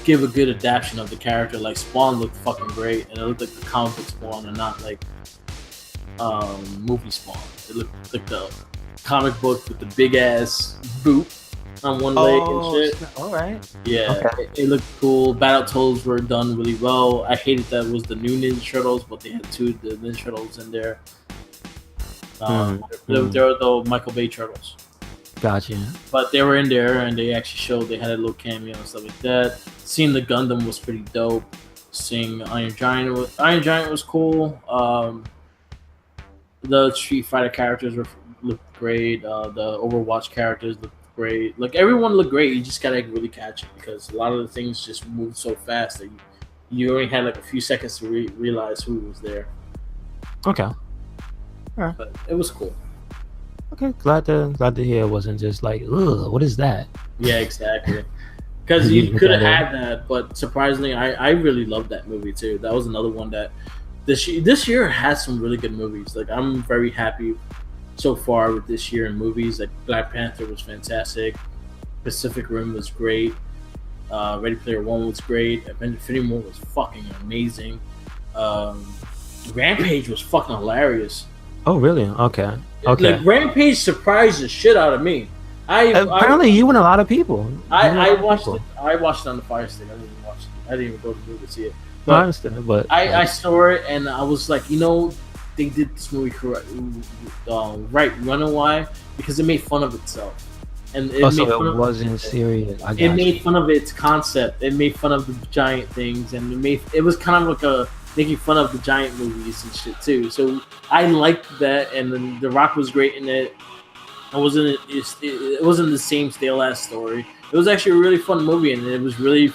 [SPEAKER 3] give a good adaptation of the character. Like Spawn looked fucking great, and it looked like the comic book Spawn and not like movie Spawn. It looked like the comic book with the big ass boot on one leg and shit.
[SPEAKER 2] All right.
[SPEAKER 3] Yeah,
[SPEAKER 2] okay.
[SPEAKER 3] it looked cool. Battletoads were done really well. I hated that it was the new Ninja Turtles, but they had two of the Ninja Turtles in there. They were the Michael Bay Turtles.
[SPEAKER 2] Gotcha.
[SPEAKER 3] But they were in there, and they actually showed they had a little cameo and stuff like that. Seeing the Gundam was pretty dope. Seeing Iron Giant was cool. The Street Fighter characters looked great. The Overwatch characters looked great. Like everyone looked great. You just gotta really catch it because a lot of the things just moved so fast that you only had like a few seconds to realize who was there.
[SPEAKER 2] Okay. All right.
[SPEAKER 3] But it was cool.
[SPEAKER 2] Okay, glad to hear it wasn't just like, ugh, what is that?
[SPEAKER 3] Yeah, exactly. Because you could have had that, but surprisingly, I really loved that movie too. That was another one that this year has some really good movies. Like I'm very happy so far with this year in movies. Like Black Panther was fantastic, Pacific Rim was great, Ready Player One was great, Avengers Infinity War was fucking amazing, Rampage was fucking hilarious.
[SPEAKER 2] Oh really? Okay. Okay.
[SPEAKER 3] Like Rampage surprised the shit out of me.
[SPEAKER 2] Apparently, you and a lot of people.
[SPEAKER 3] I watched it. I watched it on the Fire Stick. I didn't even watch it. I didn't even go to the movie to see it. But
[SPEAKER 2] I understand, but
[SPEAKER 3] I saw it and I was like, you know, they did this movie correct, right? You know why? Because it made fun of itself, and it
[SPEAKER 2] wasn't serious.
[SPEAKER 3] It made fun of its concept. It made fun of the giant things, and it was kind of like a making fun of the giant movies and shit too. So I liked that, and then The Rock was great in it. It wasn't the same stale ass story. It was actually a really fun movie, and it was really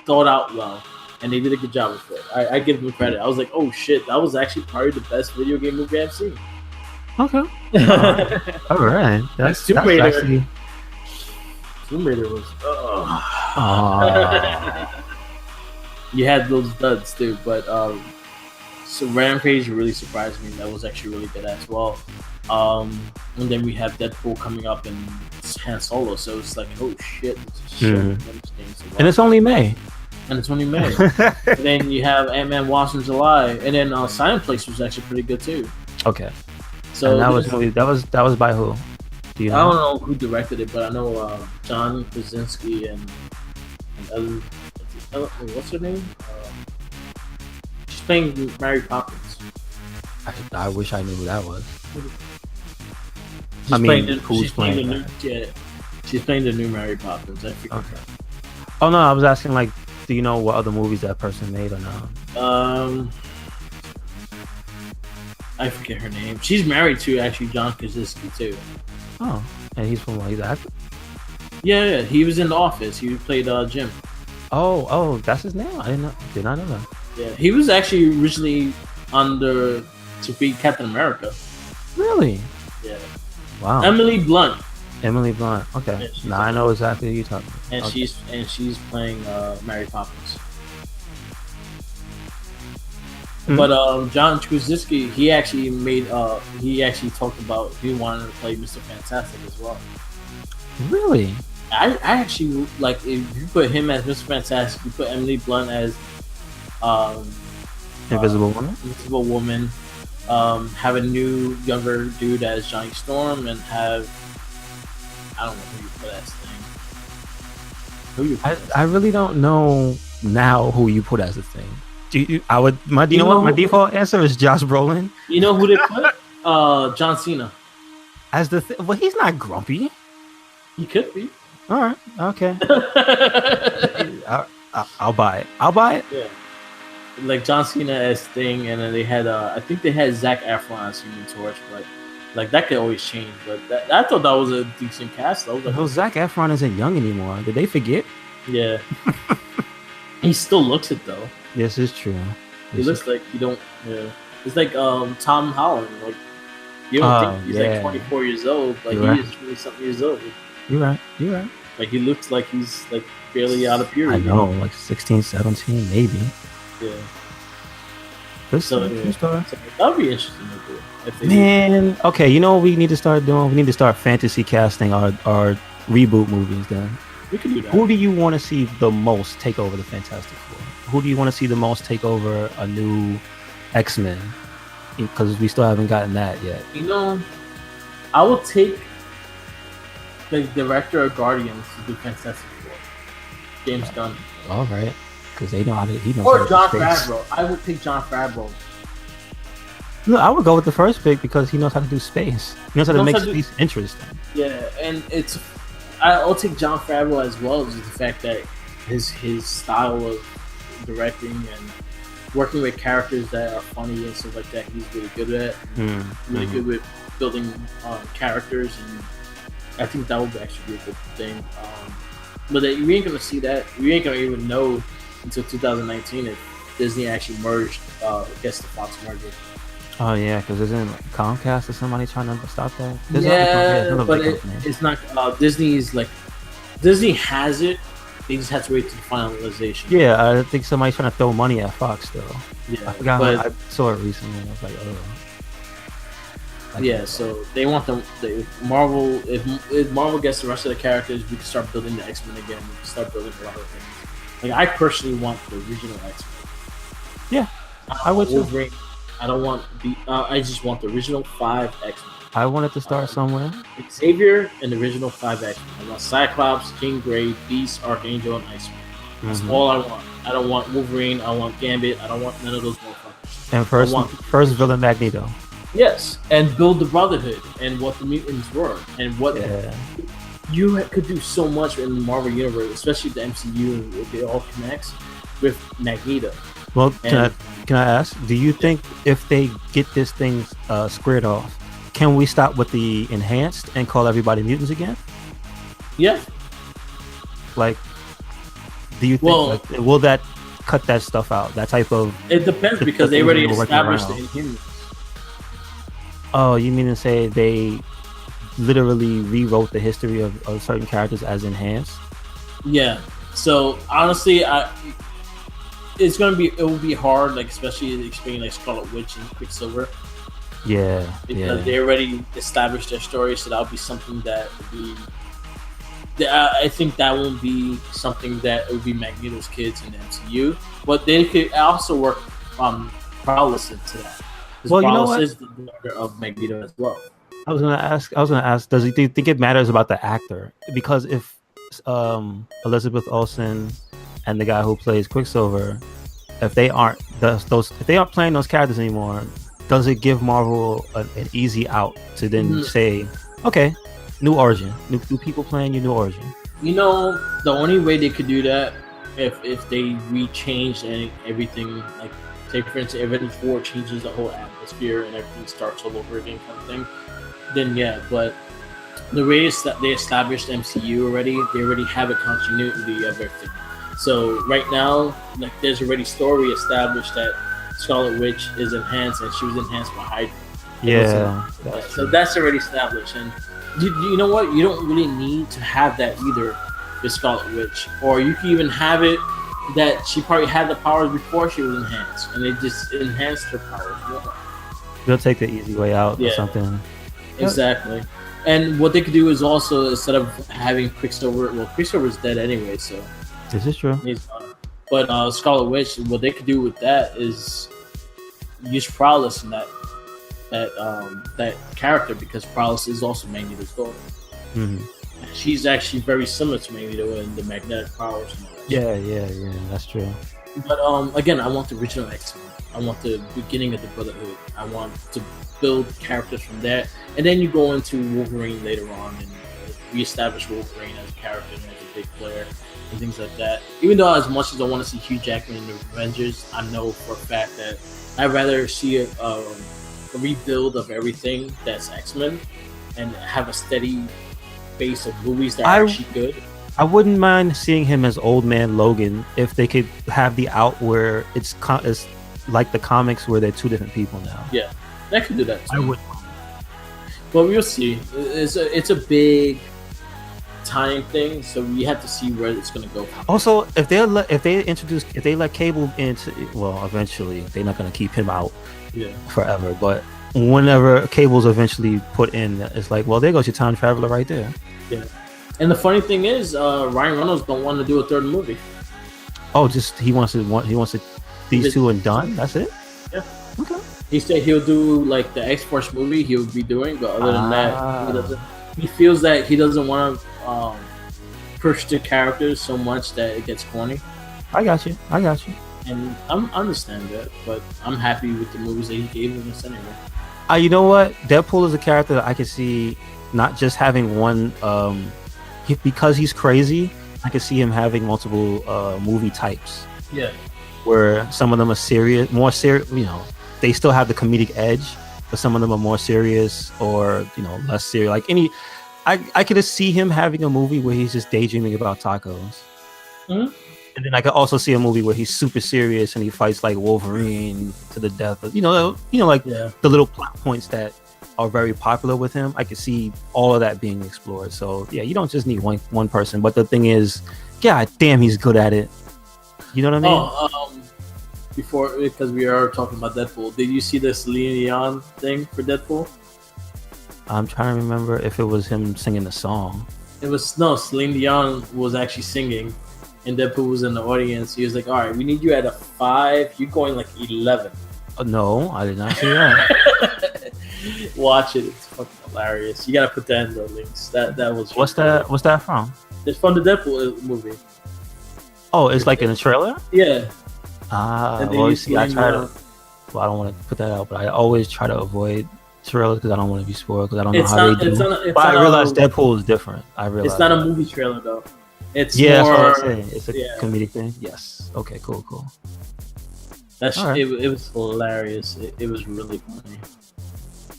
[SPEAKER 3] thought out well, and they did a good job with it. I give them credit. I was like, oh shit, that was actually probably the best video game movie I've seen.
[SPEAKER 2] Okay. All right. That's
[SPEAKER 3] Tomb Raider.
[SPEAKER 2] actually...
[SPEAKER 3] Tomb Raider was. You had those duds too, but so Rampage really surprised me. That was actually really good as well. And then we have Deadpool coming up and Han Solo, so it's like, oh shit, and
[SPEAKER 2] it's only May.
[SPEAKER 3] And then you have Ant-Man Wasp in July, and then Silent Place was actually pretty good too.
[SPEAKER 2] Okay.
[SPEAKER 3] So
[SPEAKER 2] and that was by who? Do you know?
[SPEAKER 3] I don't know who directed it, but I know John Krasinski and Ellen, what's her name? She's playing Mary Poppins.
[SPEAKER 2] I wish I knew who that was.
[SPEAKER 3] She's playing the new Mary Poppins. I forget.
[SPEAKER 2] Okay. Oh no, I was asking like, do you know what other movies that person made or not?
[SPEAKER 3] I forget her name. She's married to actually John Krasinski too.
[SPEAKER 2] Oh, and he's from what? He's an actor?
[SPEAKER 3] Yeah, he was in The Office. He played Jim.
[SPEAKER 2] Oh, that's his name. Did not know that.
[SPEAKER 3] Yeah, he was actually originally to be Captain America.
[SPEAKER 2] Really?
[SPEAKER 3] Yeah.
[SPEAKER 2] Wow.
[SPEAKER 3] Emily Blunt.
[SPEAKER 2] Okay.
[SPEAKER 3] Yeah,
[SPEAKER 2] now I know exactly who you're talking about.
[SPEAKER 3] And she's playing Mary Poppins. Mm-hmm. But John Krasinski, he actually talked about he wanted to play Mr. Fantastic as well.
[SPEAKER 2] Really?
[SPEAKER 3] I actually like if you put him as Mr. Fantastic, you put Emily Blunt as
[SPEAKER 2] Invisible
[SPEAKER 3] Woman. Have a new younger dude as Johnny Storm, and have I don't know who you put as Thing. Who you put as
[SPEAKER 2] I really don't know now who you put as a Thing. You know what? My default answer is Josh Brolin.
[SPEAKER 3] You know who they put? John Cena.
[SPEAKER 2] As the Well, he's not grumpy.
[SPEAKER 3] He could be.
[SPEAKER 2] All right. Okay. I'll buy it.
[SPEAKER 3] Yeah. Like John Cena as Thing, and then they had I think they had Zac Efron as Human Torch, but like that could always change. But I thought that was a decent cast. Though.
[SPEAKER 2] Well, Zac Efron isn't young anymore. Did they forget?
[SPEAKER 3] Yeah. He still looks it though.
[SPEAKER 2] This is true.
[SPEAKER 3] He looks like you don't. Yeah. It's like Tom Holland. Like you don't think he's like 24 years old, but he is really something years old.
[SPEAKER 2] You're right.
[SPEAKER 3] Like he looks like he's like barely out of puberty.
[SPEAKER 2] I know, like 16, 17, maybe.
[SPEAKER 3] Yeah.
[SPEAKER 2] Good
[SPEAKER 3] So that would be interesting to do.
[SPEAKER 2] Man, okay, you know what we need to start doing? We need to start fantasy casting our reboot movies then.
[SPEAKER 3] We can do that.
[SPEAKER 2] Who do you want to see the most take over the Fantastic Four? Who do you want to see the most take over a new X-Men? Because we still haven't gotten that yet.
[SPEAKER 3] You know, I will take the director of Guardians to do Fantastic Four. James Gunn.
[SPEAKER 2] All right. Because they know how to. He knows
[SPEAKER 3] Or
[SPEAKER 2] how to
[SPEAKER 3] Jon
[SPEAKER 2] space.
[SPEAKER 3] Favreau. I would pick Jon Favreau.
[SPEAKER 2] No, I would go with the first pick because he knows how to do space. He knows how to make space interesting.
[SPEAKER 3] Yeah, and I'll take Jon Favreau as well as the fact that his style of directing and working with characters that are funny and stuff like that, he's really good at. Really good with building characters, and I think that would actually be a good thing. But you ain't gonna see that. You ain't gonna even know until 2019 if Disney actually merged, against the Fox merger.
[SPEAKER 2] Oh yeah, because isn't Comcast or somebody trying to stop that?
[SPEAKER 3] But it's not. Disney has it. They just have to wait to the finalization.
[SPEAKER 2] Yeah, I think somebody's trying to throw money at Fox though.
[SPEAKER 3] Yeah,
[SPEAKER 2] I forgot. I saw it recently. I was like, oh.
[SPEAKER 3] Yeah, so they want them. Marvel. If Marvel gets the rest of the characters, we can start building the X-Men again. We can start building a lot of things. Like I personally want the original X-Men.
[SPEAKER 2] Yeah, I would too.
[SPEAKER 3] I don't want I just want the original 5 X-Men.
[SPEAKER 2] I wanted to start somewhere.
[SPEAKER 3] Xavier and the original 5 X-Men. I want Cyclops, Jean Grey, Beast, Archangel, and Iceman. That's all I want. I don't want Wolverine. I want Gambit. I don't want none of those motherfuckers.
[SPEAKER 2] And first villain Magneto.
[SPEAKER 3] Yes, and build the Brotherhood and what the mutants were and what you could do so much in the Marvel universe, especially the MCU, and it all connects with Magneto.
[SPEAKER 2] Well, can I ask? Do you think if they get this thing squared off, can we stop with the enhanced and call everybody mutants again?
[SPEAKER 3] Yeah.
[SPEAKER 2] Like, do you think will that cut that stuff out? That type of
[SPEAKER 3] it depends because they already established the Inhumans.
[SPEAKER 2] Oh, you mean to say they literally rewrote the history of certain characters as enhanced?
[SPEAKER 3] Yeah. So honestly, it will be hard, like especially explaining like Scarlet Witch and Quicksilver.
[SPEAKER 2] Yeah.
[SPEAKER 3] Because they already established their story, so that would be something that would be. I think that won't be something that would be Magneto's kids in the MCU, but they could also work Prowess into that. Well, you know what? Is the daughter of Magneto as well.
[SPEAKER 2] I was gonna ask. Do you think it matters about the actor? Because if Elizabeth Olsen and the guy who plays Quicksilver, if they aren't playing those characters anymore, does it give Marvel an easy out to then say, okay, new origin, new people playing your new origin?
[SPEAKER 3] You know, the only way they could do that if they re-change everything, like say for instance, Avengers 4 changes the whole atmosphere and everything starts all over again, kind of thing. Then yeah, but the way that they established MCU already, they already have a continuity of everything. So right now, like there's already story established that Scarlet Witch is enhanced and she was enhanced by Hydra.
[SPEAKER 2] Yeah.
[SPEAKER 3] So that's already established. And you know what? You don't really need to have that either with Scarlet Witch. Or you can even have it that she probably had the powers before she was enhanced and they just enhanced her powers more.
[SPEAKER 2] They'll take the easy way out or something.
[SPEAKER 3] Exactly. And what they could do is also, instead of having Quicksilver, well, Quicksilver's dead anyway, so
[SPEAKER 2] this is true.
[SPEAKER 3] But Scarlet Witch, what they could do with that is use Prowess in that character, because Prowess is also Magneto's daughter. she's actually very similar to Magneto in the magnetic powers and all that.
[SPEAKER 2] Yeah. That's true.
[SPEAKER 3] But again, I want the original X-Men. I want the beginning of the Brotherhood. I want to build characters from there, and then you go into Wolverine later on and reestablish Wolverine as a character and as a big player and things like that. Even though as much as I want to see Hugh Jackman in the Avengers, I know for a fact that I'd rather see a rebuild of everything that's X-Men and have a steady base of movies that are actually good.
[SPEAKER 2] I wouldn't mind seeing him as Old Man Logan if they could have the out where it's like the comics where they're two different people now.
[SPEAKER 3] Yeah, that could do that too.
[SPEAKER 2] I would.
[SPEAKER 3] But we'll see. It's a big time thing, so we have to see where it's going to go.
[SPEAKER 2] Also, if they let Cable into, well, eventually they're not going to keep him out forever. But whenever Cable's eventually put in, it's like, well, there goes your time traveler right there.
[SPEAKER 3] Yeah. And the funny thing is, Ryan Reynolds don't want to do a third movie.
[SPEAKER 2] Oh, just he wants these two and done. That's it.
[SPEAKER 3] Yeah.
[SPEAKER 2] Okay.
[SPEAKER 3] He said he'll do like the X-Force movie he'll be doing, but other than that, he feels that he doesn't want to push the characters so much that it gets corny.
[SPEAKER 2] I got you.
[SPEAKER 3] And I understand that, but I'm happy with the movies that he gave us anyway.
[SPEAKER 2] You know what? Deadpool is a character that I can see not just having one. Because he's crazy, I can see him having multiple movie types.
[SPEAKER 3] Yeah.
[SPEAKER 2] Where some of them are more serious. You know, they still have the comedic edge, but some of them are more serious or less serious. Like I could just see him having a movie where he's just daydreaming about tacos.
[SPEAKER 3] Mm-hmm.
[SPEAKER 2] And then I could also see a movie where he's super serious and he fights like Wolverine to the death. The little plot points that are very popular with him. I could see all of that being explored. So yeah, you don't just need one person. But the thing is, god damn, he's good at it. You know what I mean?
[SPEAKER 3] Before, because we are talking about Deadpool, did you see the Celine Dion thing for Deadpool?
[SPEAKER 2] I'm trying to remember if it was him singing the song.
[SPEAKER 3] Celine Dion was actually singing, and Deadpool was in the audience. He was like, "All right, we need you at a 5. You're going like 11."
[SPEAKER 2] No, I did not see that.
[SPEAKER 3] Watch it; it's fucking hilarious. You gotta put that in the links. That was.
[SPEAKER 2] What's that from?
[SPEAKER 3] It's from the Deadpool movie.
[SPEAKER 2] Oh, it's like in the trailer.
[SPEAKER 3] Yeah.
[SPEAKER 2] Well, you see, I try to. Well, I don't want to put that out, but I always try to avoid trailers because I don't want to be spoiled because I don't know how they do. But I realize Deadpool is different.
[SPEAKER 3] It's not a movie trailer though. It's
[SPEAKER 2] that's
[SPEAKER 3] more,
[SPEAKER 2] what I'm saying. It's a comedic thing. Yes. Okay. Cool.
[SPEAKER 3] It was hilarious. It was really funny.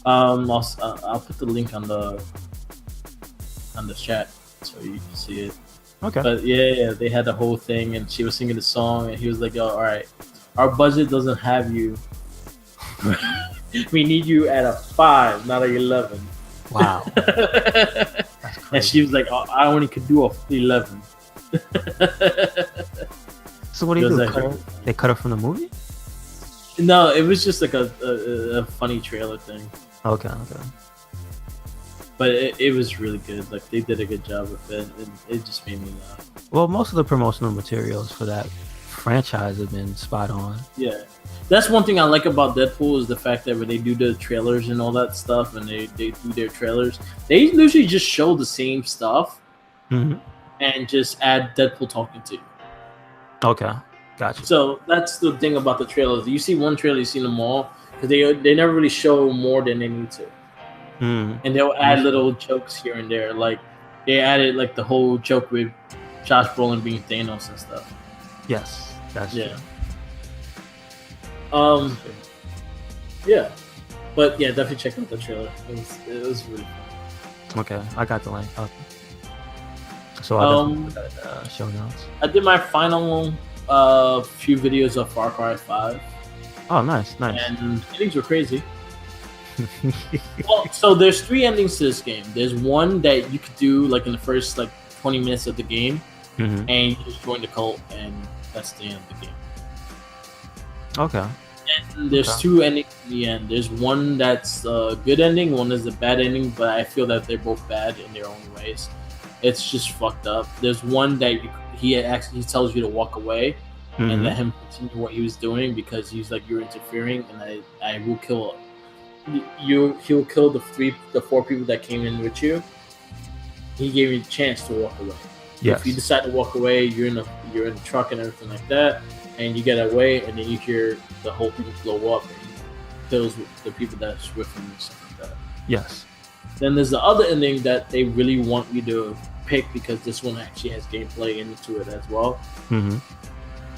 [SPEAKER 3] I'll put the link on the chat so you can see it.
[SPEAKER 2] Okay.
[SPEAKER 3] But yeah, they had the whole thing, and she was singing the song, and he was like, "Oh, all right, our budget doesn't have you. We need you at a 5, not an 11."
[SPEAKER 2] Wow.
[SPEAKER 3] And she was like, "Oh, I only could do a 11."
[SPEAKER 2] So what do you do? They cut her from the movie?
[SPEAKER 3] No, it was just like a funny trailer thing.
[SPEAKER 2] Okay.
[SPEAKER 3] But it was really good. Like they did a good job with it, and it just made me laugh.
[SPEAKER 2] Well, most of the promotional materials for that franchise have been spot on.
[SPEAKER 3] Yeah, that's one thing I like about Deadpool is the fact that when they do the trailers and all that stuff, and they do their trailers, they usually just show the same stuff and just add Deadpool talking to you.
[SPEAKER 2] Okay, gotcha.
[SPEAKER 3] So that's the thing about the trailers. You see one trailer, you see them all, because they never really show more than they need to. And they'll add little jokes here and there. Like they added like the whole joke with Josh Brolin being Thanos and stuff.
[SPEAKER 2] Yes, that's true.
[SPEAKER 3] Yeah, but yeah, definitely check out the trailer. It was really fun.
[SPEAKER 2] Okay, I got the link. So I'll put that show notes.
[SPEAKER 3] I did my final few videos of Far Cry 5.
[SPEAKER 2] Oh, nice.
[SPEAKER 3] And endings were crazy. Well, so there's 3 endings to this game. There's one that you could do like in the first like 20 minutes of the game, and you just join the cult, and that's the end of the game.
[SPEAKER 2] Okay.
[SPEAKER 3] And there's 2 endings in the end. There's one that's a good ending, one is a bad ending, but I feel that they're both bad in their own ways. It's just fucked up. There's one that he tells you to walk away and let him continue what he was doing because he's like, you're interfering, and I will kill him. He'll kill the 4 people that came in with you, he gave you the chance to walk away.
[SPEAKER 2] Yes.
[SPEAKER 3] If you decide to walk away, you're in the truck and everything like that, and you get away, and then you hear the whole thing blow up and kills the people that's with him and stuff like that.
[SPEAKER 2] Yes.
[SPEAKER 3] Then there's the other ending that they really want you to pick because this one actually has gameplay into it as well.
[SPEAKER 2] Mm-hmm.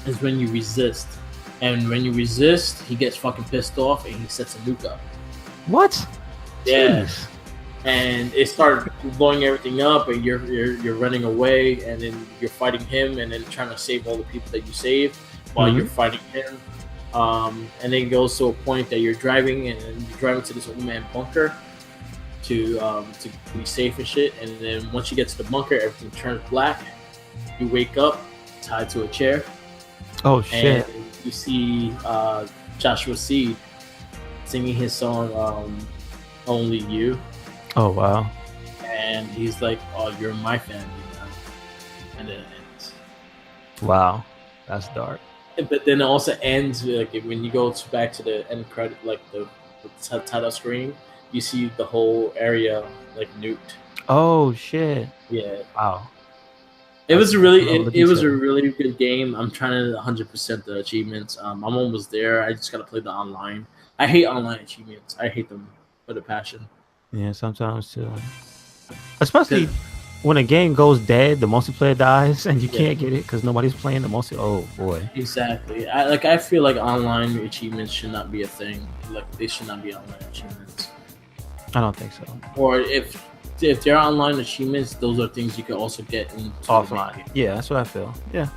[SPEAKER 3] Is when you resist, and when you resist, he gets fucking pissed off and he sets a nuke up.
[SPEAKER 2] What?
[SPEAKER 3] Yeah.
[SPEAKER 2] Jeez.
[SPEAKER 3] And it started blowing everything up, and you're running away, and then you're fighting him, and then trying to save all the people that you saved while you're fighting him. And then it goes to a point that you're driving, and you're driving to this old man bunker to be safe and shit. And then once you get to the bunker, everything turns black. You wake up tied to a chair.
[SPEAKER 2] Oh shit!
[SPEAKER 3] And you see Joshua Seed singing his song "Only You."
[SPEAKER 2] Oh wow!
[SPEAKER 3] And he's like, "Oh, you're my family now," and then it ends.
[SPEAKER 2] Wow, that's dark.
[SPEAKER 3] But then it also ends like when you go back to the end credit, like the title screen, you see the whole area like nuked.
[SPEAKER 2] Oh shit!
[SPEAKER 3] Yeah.
[SPEAKER 2] Wow.
[SPEAKER 3] It was a really good game. I'm trying to 100% the achievements. I'm almost there. I just gotta play the online. I hate online achievements. I hate them with a passion.
[SPEAKER 2] Yeah, sometimes too. Especially when a game goes dead, the multiplayer dies, and you can't get it because nobody's playing the multiplayer. Oh boy.
[SPEAKER 3] Exactly. I feel like online achievements should not be a thing. Like they should not be online achievements.
[SPEAKER 2] I don't think so.
[SPEAKER 3] Or if they're online achievements, those are things you can also get in
[SPEAKER 2] offline. Yeah, that's what I feel. Yeah.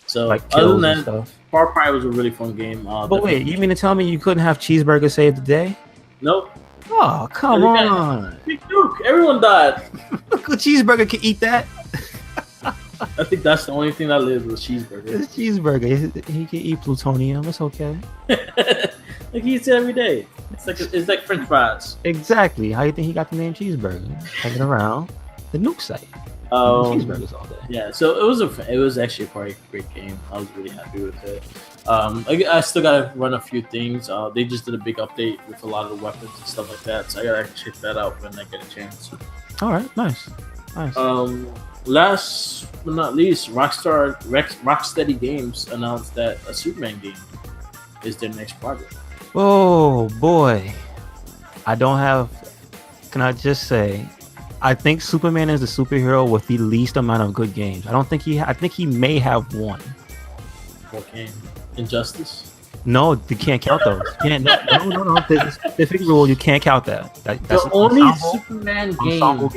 [SPEAKER 3] So
[SPEAKER 2] like
[SPEAKER 3] other than that,
[SPEAKER 2] stuff.
[SPEAKER 3] Far Cry was a really fun game.
[SPEAKER 2] But wait, you mean to tell me you couldn't have cheeseburger save the day?
[SPEAKER 3] Nope.
[SPEAKER 2] Oh, come on.
[SPEAKER 3] Big Duke, everyone died.
[SPEAKER 2] Look, a cheeseburger can eat that.
[SPEAKER 3] I think that's the only thing that lives with cheeseburger.
[SPEAKER 2] It's a cheeseburger. He can eat plutonium. It's okay.
[SPEAKER 3] Like he eats it every day. It's like French fries.
[SPEAKER 2] Exactly. How you think he got the name cheeseburger? Hanging around the nuke site. Cheeseburgers all day.
[SPEAKER 3] Yeah, so it was actually a quite great game. I was really happy with it. I still gotta run a few things. They just did a big update with a lot of the weapons and stuff like that, so I gotta check that out when I get a chance.
[SPEAKER 2] All right, nice.
[SPEAKER 3] Last but not least, Rocksteady Games announced that a Superman game is their next project.
[SPEAKER 2] Oh boy, can I just say, I think Superman is the superhero with the least amount of good games. I think he may have one.
[SPEAKER 3] What game? Injustice?
[SPEAKER 2] No, you can't count those. No. There's a specific rule. You can't count that. That's
[SPEAKER 3] the only Superman game.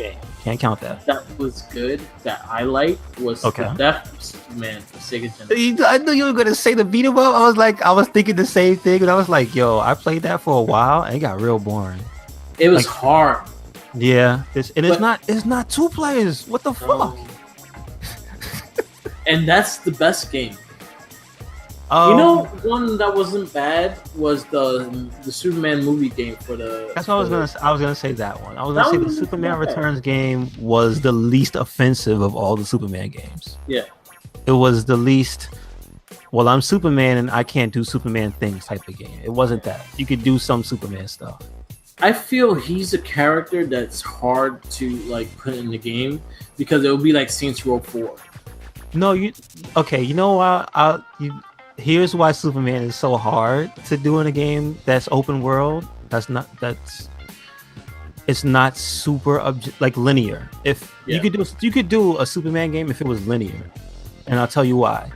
[SPEAKER 2] Can't count that.
[SPEAKER 3] That was good. That I liked was the Death of Superman for Sega Genesis.
[SPEAKER 2] I knew you were gonna say the beat 'em up. I was thinking the same thing, and I was like, "Yo, I played that for a while, and it got real boring."
[SPEAKER 3] It was hard.
[SPEAKER 2] Yeah, it's not 2 players. What the fuck?
[SPEAKER 3] And that's the best game. One that wasn't bad was the Superman movie game for the.
[SPEAKER 2] That's what I was gonna say that one. I was gonna say the Superman Returns game was the least offensive of all the Superman games.
[SPEAKER 3] Yeah,
[SPEAKER 2] it was the least. Well, I'm Superman and I can't do Superman things type of game. It wasn't that. You could do some Superman stuff.
[SPEAKER 3] I feel he's a character that's hard to like put in the game because it would be like Saints Row 4. No, you know why? Here's why Superman is so hard to do in a game that's open world. It's not super linear. You could do a Superman game if it was linear, and I'll tell you why.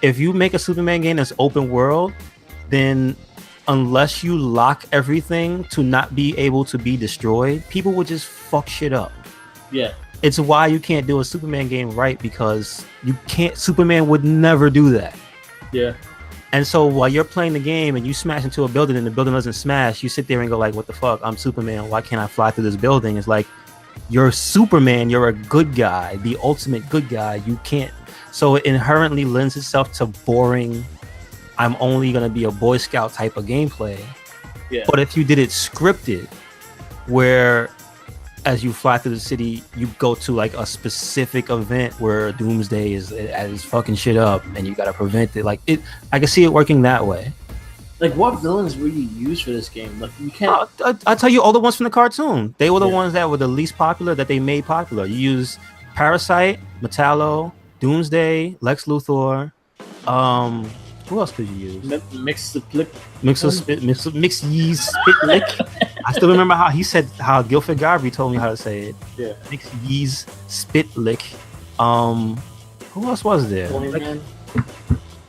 [SPEAKER 3] If you make a Superman game that's open world, then unless you lock everything to not be able to be destroyed, people would just fuck shit up. Yeah. It's why you can't do a Superman game right, because Superman would never do that. Yeah. And so while you're playing the game and you smash into a building and the building doesn't smash, you sit there and go like, what the fuck? I'm Superman. Why can't I fly through this building? It's like, you're Superman. You're a good guy, the ultimate good guy. You can't. So it inherently lends itself to boring, I'm only going to be a Boy Scout type of gameplay. Yeah. But if you did it scripted, where as you fly through the city, you go to like a specific event where Doomsday is fucking shit up and you got to prevent it. I can see it working that way. Like, what villains were you use for this game? Like, you can't.
[SPEAKER 2] I'll tell you all the ones from the cartoon. They were the
[SPEAKER 3] Yeah.
[SPEAKER 2] ones that were the least popular that they made popular. You use Parasite, Metallo, Doomsday, Lex Luthor. Who else could you use?
[SPEAKER 3] Mix the flick.
[SPEAKER 2] Mix ye spit lick. I still remember how Guilford Godfrey told me how to say it.
[SPEAKER 3] Yeah.
[SPEAKER 2] Mix ye's spit lick. Who else was there?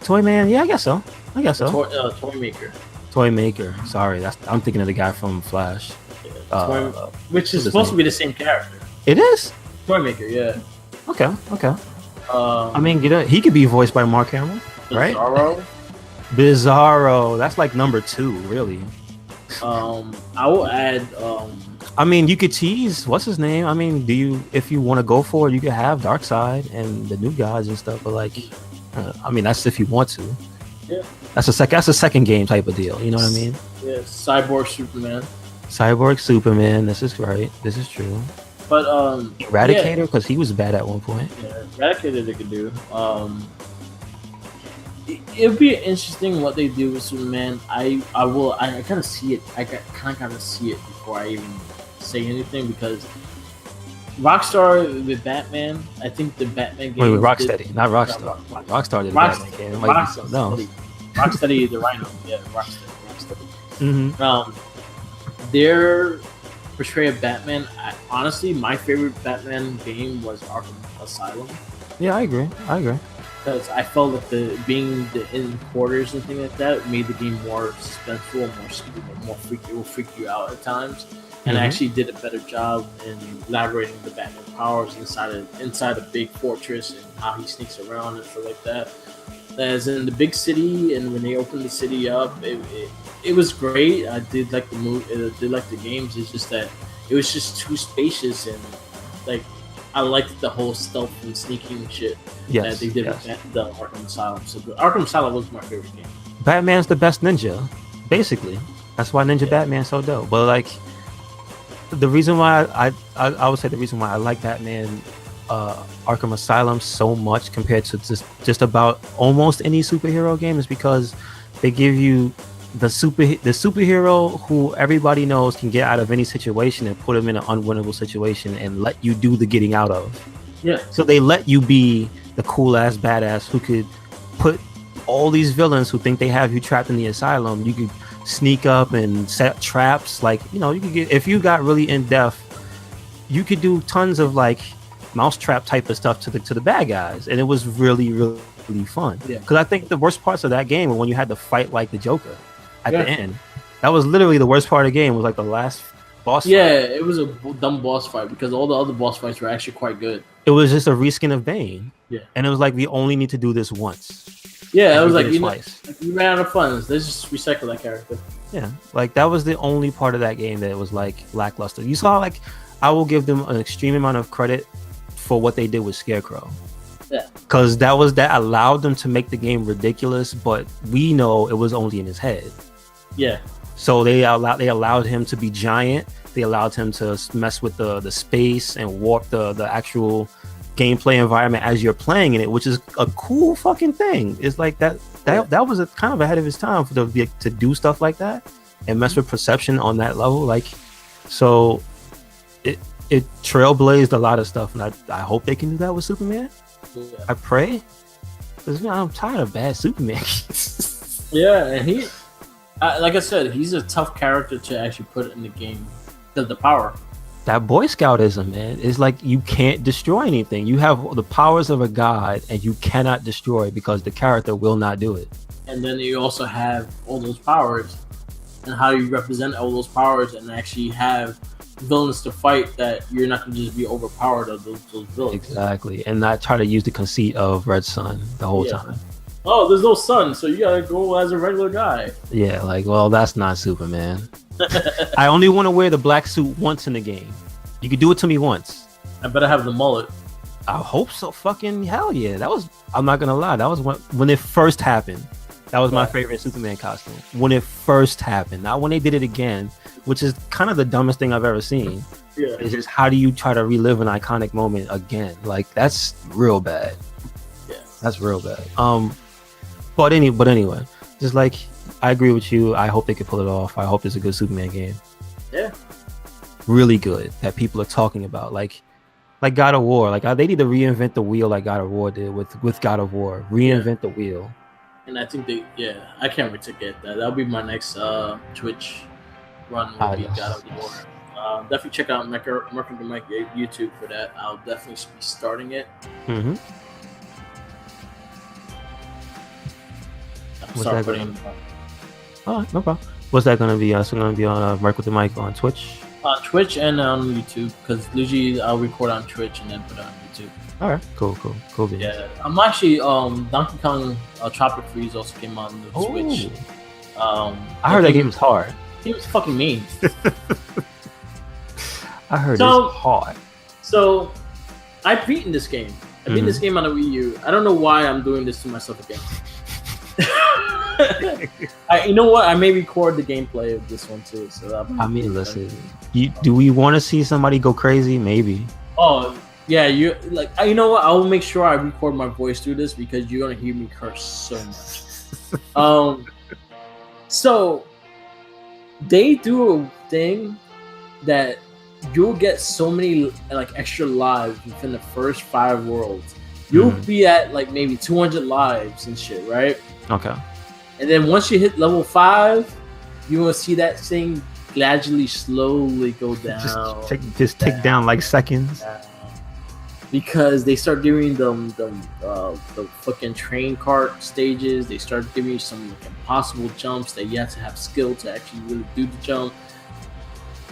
[SPEAKER 2] Toy Man. Yeah, I guess so.
[SPEAKER 3] Toy Maker.
[SPEAKER 2] Toy Maker. Sorry, I'm thinking of the guy from Flash.
[SPEAKER 3] Yeah, which is supposed to be the same character.
[SPEAKER 2] It is?
[SPEAKER 3] Toy Maker, yeah.
[SPEAKER 2] Okay. I mean, he could be voiced by Mark Hamill, right? Bizarro. That's like number 2, really.
[SPEAKER 3] I will add.
[SPEAKER 2] I mean, you could tease what's his name. I mean, if you want to go for it, you could have Darkseid and the new guys and stuff. But like, I mean, that's if you want to.
[SPEAKER 3] Yeah.
[SPEAKER 2] That's a second game type of deal. You know what I mean?
[SPEAKER 3] Yeah. Cyborg
[SPEAKER 2] Superman. This is right. This is true.
[SPEAKER 3] But
[SPEAKER 2] Eradicator, because he was bad at one point.
[SPEAKER 3] Yeah, Eradicator they could do. It would be interesting what they do with Superman. I kind of see it. I kind of see it before I even say anything, because Rockstar with Batman. I think the Batman game.
[SPEAKER 2] Wait, Rocksteady, not Rockstar. Rockstar did the Batman game. It might be something else.
[SPEAKER 3] Rocksteady, the Rhino. Yeah, Rocksteady.
[SPEAKER 2] Mm-hmm.
[SPEAKER 3] Their portrayal of Batman. Honestly, my favorite Batman game was Arkham Asylum.
[SPEAKER 2] Yeah, I agree.
[SPEAKER 3] Because I felt like being in quarters and things like that made the game more suspenseful, more freaky. It will freak you out at times, and actually did a better job in elaborating the Batman powers inside a big fortress and how he sneaks around and stuff like that. As in the big city, and when they opened the city up, it was great. I did like the movie. I did like the games. It's just that it was just too spacious, and like I liked the whole stealth and sneaking shit that they did with the Arkham Asylum. So the Arkham Asylum was my favorite game.
[SPEAKER 2] Batman's the best ninja, basically. That's why Ninja Batman's so dope. But like, the reason why I would say the reason why I like Batman Arkham Asylum so much compared to just about almost any superhero game is because they give you the superhero who everybody knows can get out of any situation and put him in an unwinnable situation and let you do the getting out of.
[SPEAKER 3] Yeah.
[SPEAKER 2] So they let you be the cool ass badass who could put all these villains who think they have you trapped in the asylum. You could sneak up and set traps. Like, you know, you could get, if you got really in depth, you could do tons of like mousetrap type of stuff to the bad guys, and it was really fun. Yeah. Because I think the worst parts of that game were when you had to fight like the Joker at the end. That was literally the worst part of the game. Was like the last boss.
[SPEAKER 3] Yeah, fight. It was a dumb boss fight because all the other boss fights were actually quite good.
[SPEAKER 2] It was just a reskin of Bane.
[SPEAKER 3] Yeah,
[SPEAKER 2] and it was like we only need to do this once.
[SPEAKER 3] Yeah, it was like you ran out of funds. Let's just recycle that character.
[SPEAKER 2] Yeah, like that was the only part of that game that was like lackluster. You saw, like, I will give them an extreme amount of credit for what they did with Scarecrow.
[SPEAKER 3] Yeah,
[SPEAKER 2] because that allowed them to make the game ridiculous, but we know it was only in his head.
[SPEAKER 3] Yeah.
[SPEAKER 2] So they allowed him to be giant. They allowed him to mess with the space and warp the actual gameplay environment as you're playing in it, which is a cool fucking thing. It's like that was a kind of ahead of his time to do stuff like that and mess with perception on that level. Like, so it trailblazed a lot of stuff, and I hope they can do that with Superman. Yeah. I pray, because I'm tired of bad Superman.
[SPEAKER 3] Yeah, and he, like I said, he's a tough character to actually put in the game. The power. That
[SPEAKER 2] Boy Scoutism, man, is like you can't destroy anything. You have the powers of a god, and you cannot destroy because the character will not do it.
[SPEAKER 3] And then you also have all those powers, and how you represent all those powers, and actually have villains to fight that you're not going to just be overpowered of those villains.
[SPEAKER 2] Exactly, and not try to use the conceit of Red Sun the whole time.
[SPEAKER 3] Oh, there's no sun, so you gotta go as a regular guy.
[SPEAKER 2] Yeah, like, well, that's not Superman. I only want to wear the black suit once in the game. You could do it to me once.
[SPEAKER 3] I better have the mullet.
[SPEAKER 2] I hope so. Fucking hell yeah. That was, I'm not gonna lie, that was when it first happened. That was my favorite Superman costume. When it first happened. Not when they did it again, which is kind of the dumbest thing I've ever seen.
[SPEAKER 3] Yeah.
[SPEAKER 2] It's just, how do you try to relive an iconic moment again? Like, that's real bad.
[SPEAKER 3] Yeah.
[SPEAKER 2] That's real bad. But anyway, just like, I agree with you. I hope they can pull it off. I hope it's a good Superman game.
[SPEAKER 3] Yeah.
[SPEAKER 2] Really good that people are talking about, like God of War. Like they need to reinvent the wheel, like God of War did with God of War. Reinvent the wheel.
[SPEAKER 3] And I think I can't wait to get that. That'll be my next Twitch run. Will be God of War. Definitely check out MercwiththeMic YouTube for that. I'll definitely be starting it.
[SPEAKER 2] Mm-hmm. Oh, no problem. What's that gonna be? It's gonna be on MercwiththeMic on Twitch.
[SPEAKER 3] On Twitch and on YouTube, because usually I'll record on Twitch and then put it on YouTube.
[SPEAKER 2] All right, cool. Videos.
[SPEAKER 3] Yeah, I'm actually Donkey Kong Tropic Freeze also came on the Switch.
[SPEAKER 2] I heard that game was hard.
[SPEAKER 3] He was fucking mean.
[SPEAKER 2] I heard it's hard.
[SPEAKER 3] So I've beaten this game. I beat this game on the Wii U. I don't know why I'm doing this to myself again. You know what? I may record the gameplay of this one too. So
[SPEAKER 2] I mean, listen. Do we want to see somebody go crazy? Maybe.
[SPEAKER 3] Oh yeah, you like. You know what? I will make sure I record my voice through this because you're gonna hear me curse so much. So they do a thing that you'll get so many like extra lives within the first 5 worlds. You'll be at like maybe 200 lives and shit, right?
[SPEAKER 2] Okay.
[SPEAKER 3] And then once you hit level 5, you will see that thing gradually, slowly go down.
[SPEAKER 2] Just take down like seconds.
[SPEAKER 3] Because they start doing the fucking train cart stages. They start giving you some like impossible jumps that you have to have skill to actually really do the jump.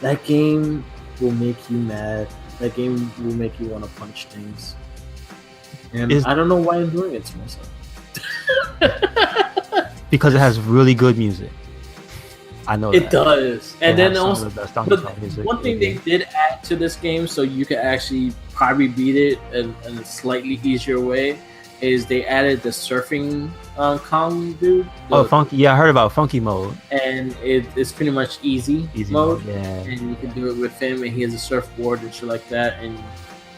[SPEAKER 3] That game will make you mad. That game will make you want to punch things. And I don't know why I'm doing it to myself.
[SPEAKER 2] Because it has really good music. I know
[SPEAKER 3] it does. And then also,
[SPEAKER 2] one
[SPEAKER 3] thing they did add to this game, so you can actually probably beat it in a slightly easier way, is they added the surfing Kong dude.
[SPEAKER 2] Funky. Yeah, I heard about funky mode.
[SPEAKER 3] And it's pretty much easy mode.
[SPEAKER 2] Yeah.
[SPEAKER 3] And you can do it with him, and he has a surfboard and shit like that, and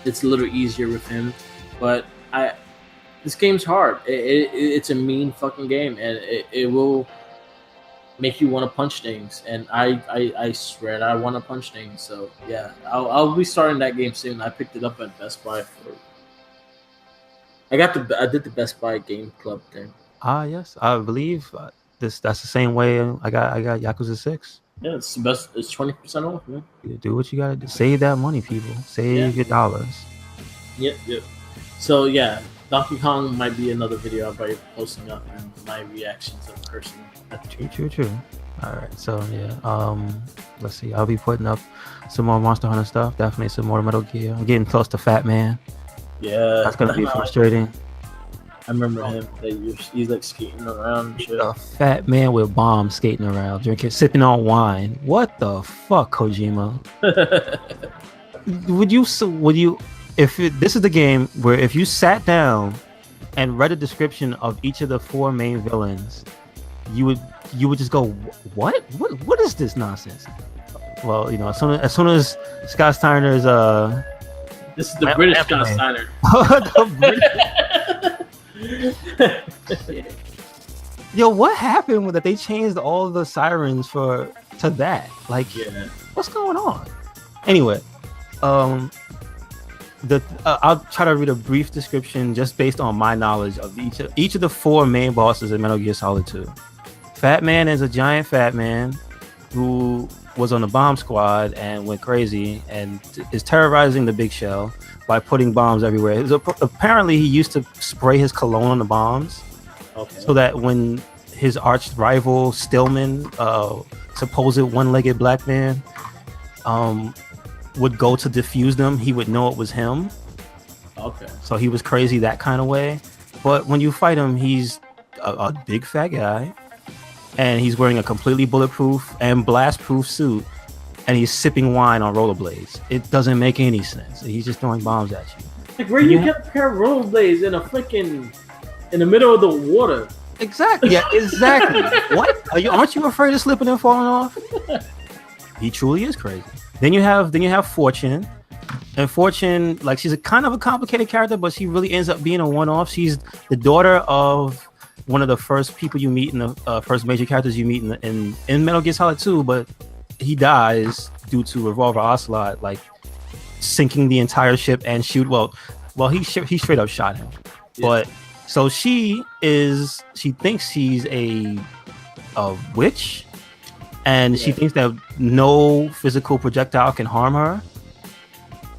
[SPEAKER 3] it's a little easier with him. But this game's hard. It's a mean fucking game, and it will make you want to punch things. And I swear that I want to punch things. So yeah, I'll be starting that game soon. I picked it up at Best Buy I did the Best Buy Game Club thing.
[SPEAKER 2] Yes, I believe that's the same way I got Yakuza 6.
[SPEAKER 3] Yeah, it's the best. It's 20% off. Man.
[SPEAKER 2] You do what you gotta do. Save that money, people. Save your dollars.
[SPEAKER 3] Yep. So yeah, Donkey Kong might be another video I'll be posting up and my reactions of personally.
[SPEAKER 2] True. All right, so yeah, let's see. I'll be putting up some more Monster Hunter stuff. Definitely some more Metal Gear. I'm getting close to Fat Man.
[SPEAKER 3] Yeah,
[SPEAKER 2] that's gonna be frustrating.
[SPEAKER 3] I remember him. He's like skating around and shit.
[SPEAKER 2] A fat man with bombs skating around, sipping on wine. What the fuck, Kojima? Would you? This is the game where if you sat down and read a description of each of the 4 main villains, you would just go, what is this nonsense? Well, as soon as Scott Steiner's
[SPEAKER 3] this is the British Scott Steiner.
[SPEAKER 2] Yo, what happened with that? They changed all the sirens to that. Like, what's going on? Anyway, I'll try to read a brief description just based on my knowledge of each of the 4 main bosses in Metal Gear Solid 2. Fat Man is a giant fat man who was on the bomb squad and went crazy and is terrorizing the Big Shell by putting bombs everywhere. Apparently, he used to spray his cologne on the bombs, so that when his arch rival Stillman, supposed one-legged black man, would go to defuse them, he would know it was him.
[SPEAKER 3] Okay.
[SPEAKER 2] So he was crazy that kind of way. But when you fight him, he's a big fat guy, and he's wearing a completely bulletproof and blast-proof suit, and he's sipping wine on rollerblades. It doesn't make any sense. He's just throwing bombs at you.
[SPEAKER 3] Like, where you get a pair of rollerblades in the middle of the water?
[SPEAKER 2] Exactly. Yeah, exactly. What? Aren't you afraid of slipping and falling off? He truly is crazy. Then you have Fortune. And Fortune, like, she's a kind of a complicated character, but she really ends up being a one-off. She's the daughter of one of the first people you meet in the first major characters you meet in Metal Gear Solid 2, but he dies due to Revolver Ocelot like sinking the entire ship and shoot. Well, he straight up shot him. Yeah. But so she thinks she's a witch, and she thinks that no physical projectile can harm her.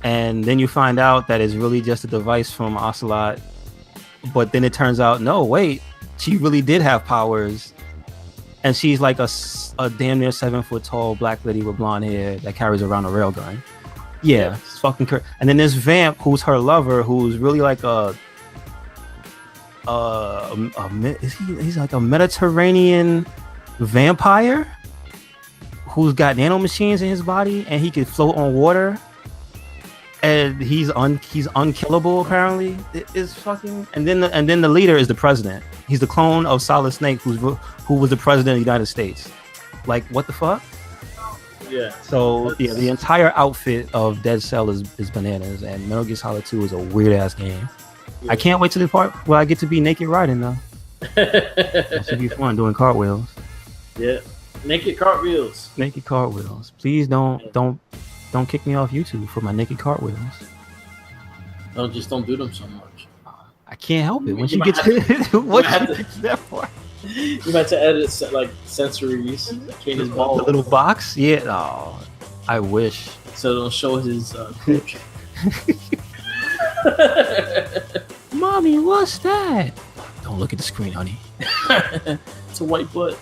[SPEAKER 2] And then you find out that it's really just a device from Ocelot. But then it turns out, no, wait, she really did have powers. And she's like a damn near 7 foot tall black lady with blonde hair that carries around a railgun. Yeah, it's fucking crazy. And then this vamp who's her lover, who's really like he's like a Mediterranean vampire who's got nanomachines in his body, and he can float on water. And he's unkillable apparently. It's fucking. And then the leader is the president. He's the clone of Solid Snake, who was the president of the United States. Like, what the fuck?
[SPEAKER 3] Yeah.
[SPEAKER 2] So the entire outfit of Dead Cell is bananas, and Metal Gear Solid 2 is a weird ass game. Yeah. I can't wait to the part where I get to be naked riding though. That should be fun, doing cartwheels.
[SPEAKER 3] Yeah, naked cartwheels.
[SPEAKER 2] Naked cartwheels. Please don't kick me off YouTube for my naked cartwheels.
[SPEAKER 3] No, just don't do them so much.
[SPEAKER 2] I can't help it. Once you get to what you get that for?
[SPEAKER 3] You might have to edit like sensories, change his balls.
[SPEAKER 2] The little box? Yeah. Oh, I wish.
[SPEAKER 3] So don't show his cooch.
[SPEAKER 2] Mommy, what's that? Don't look at the screen, honey.
[SPEAKER 3] It's a white butt.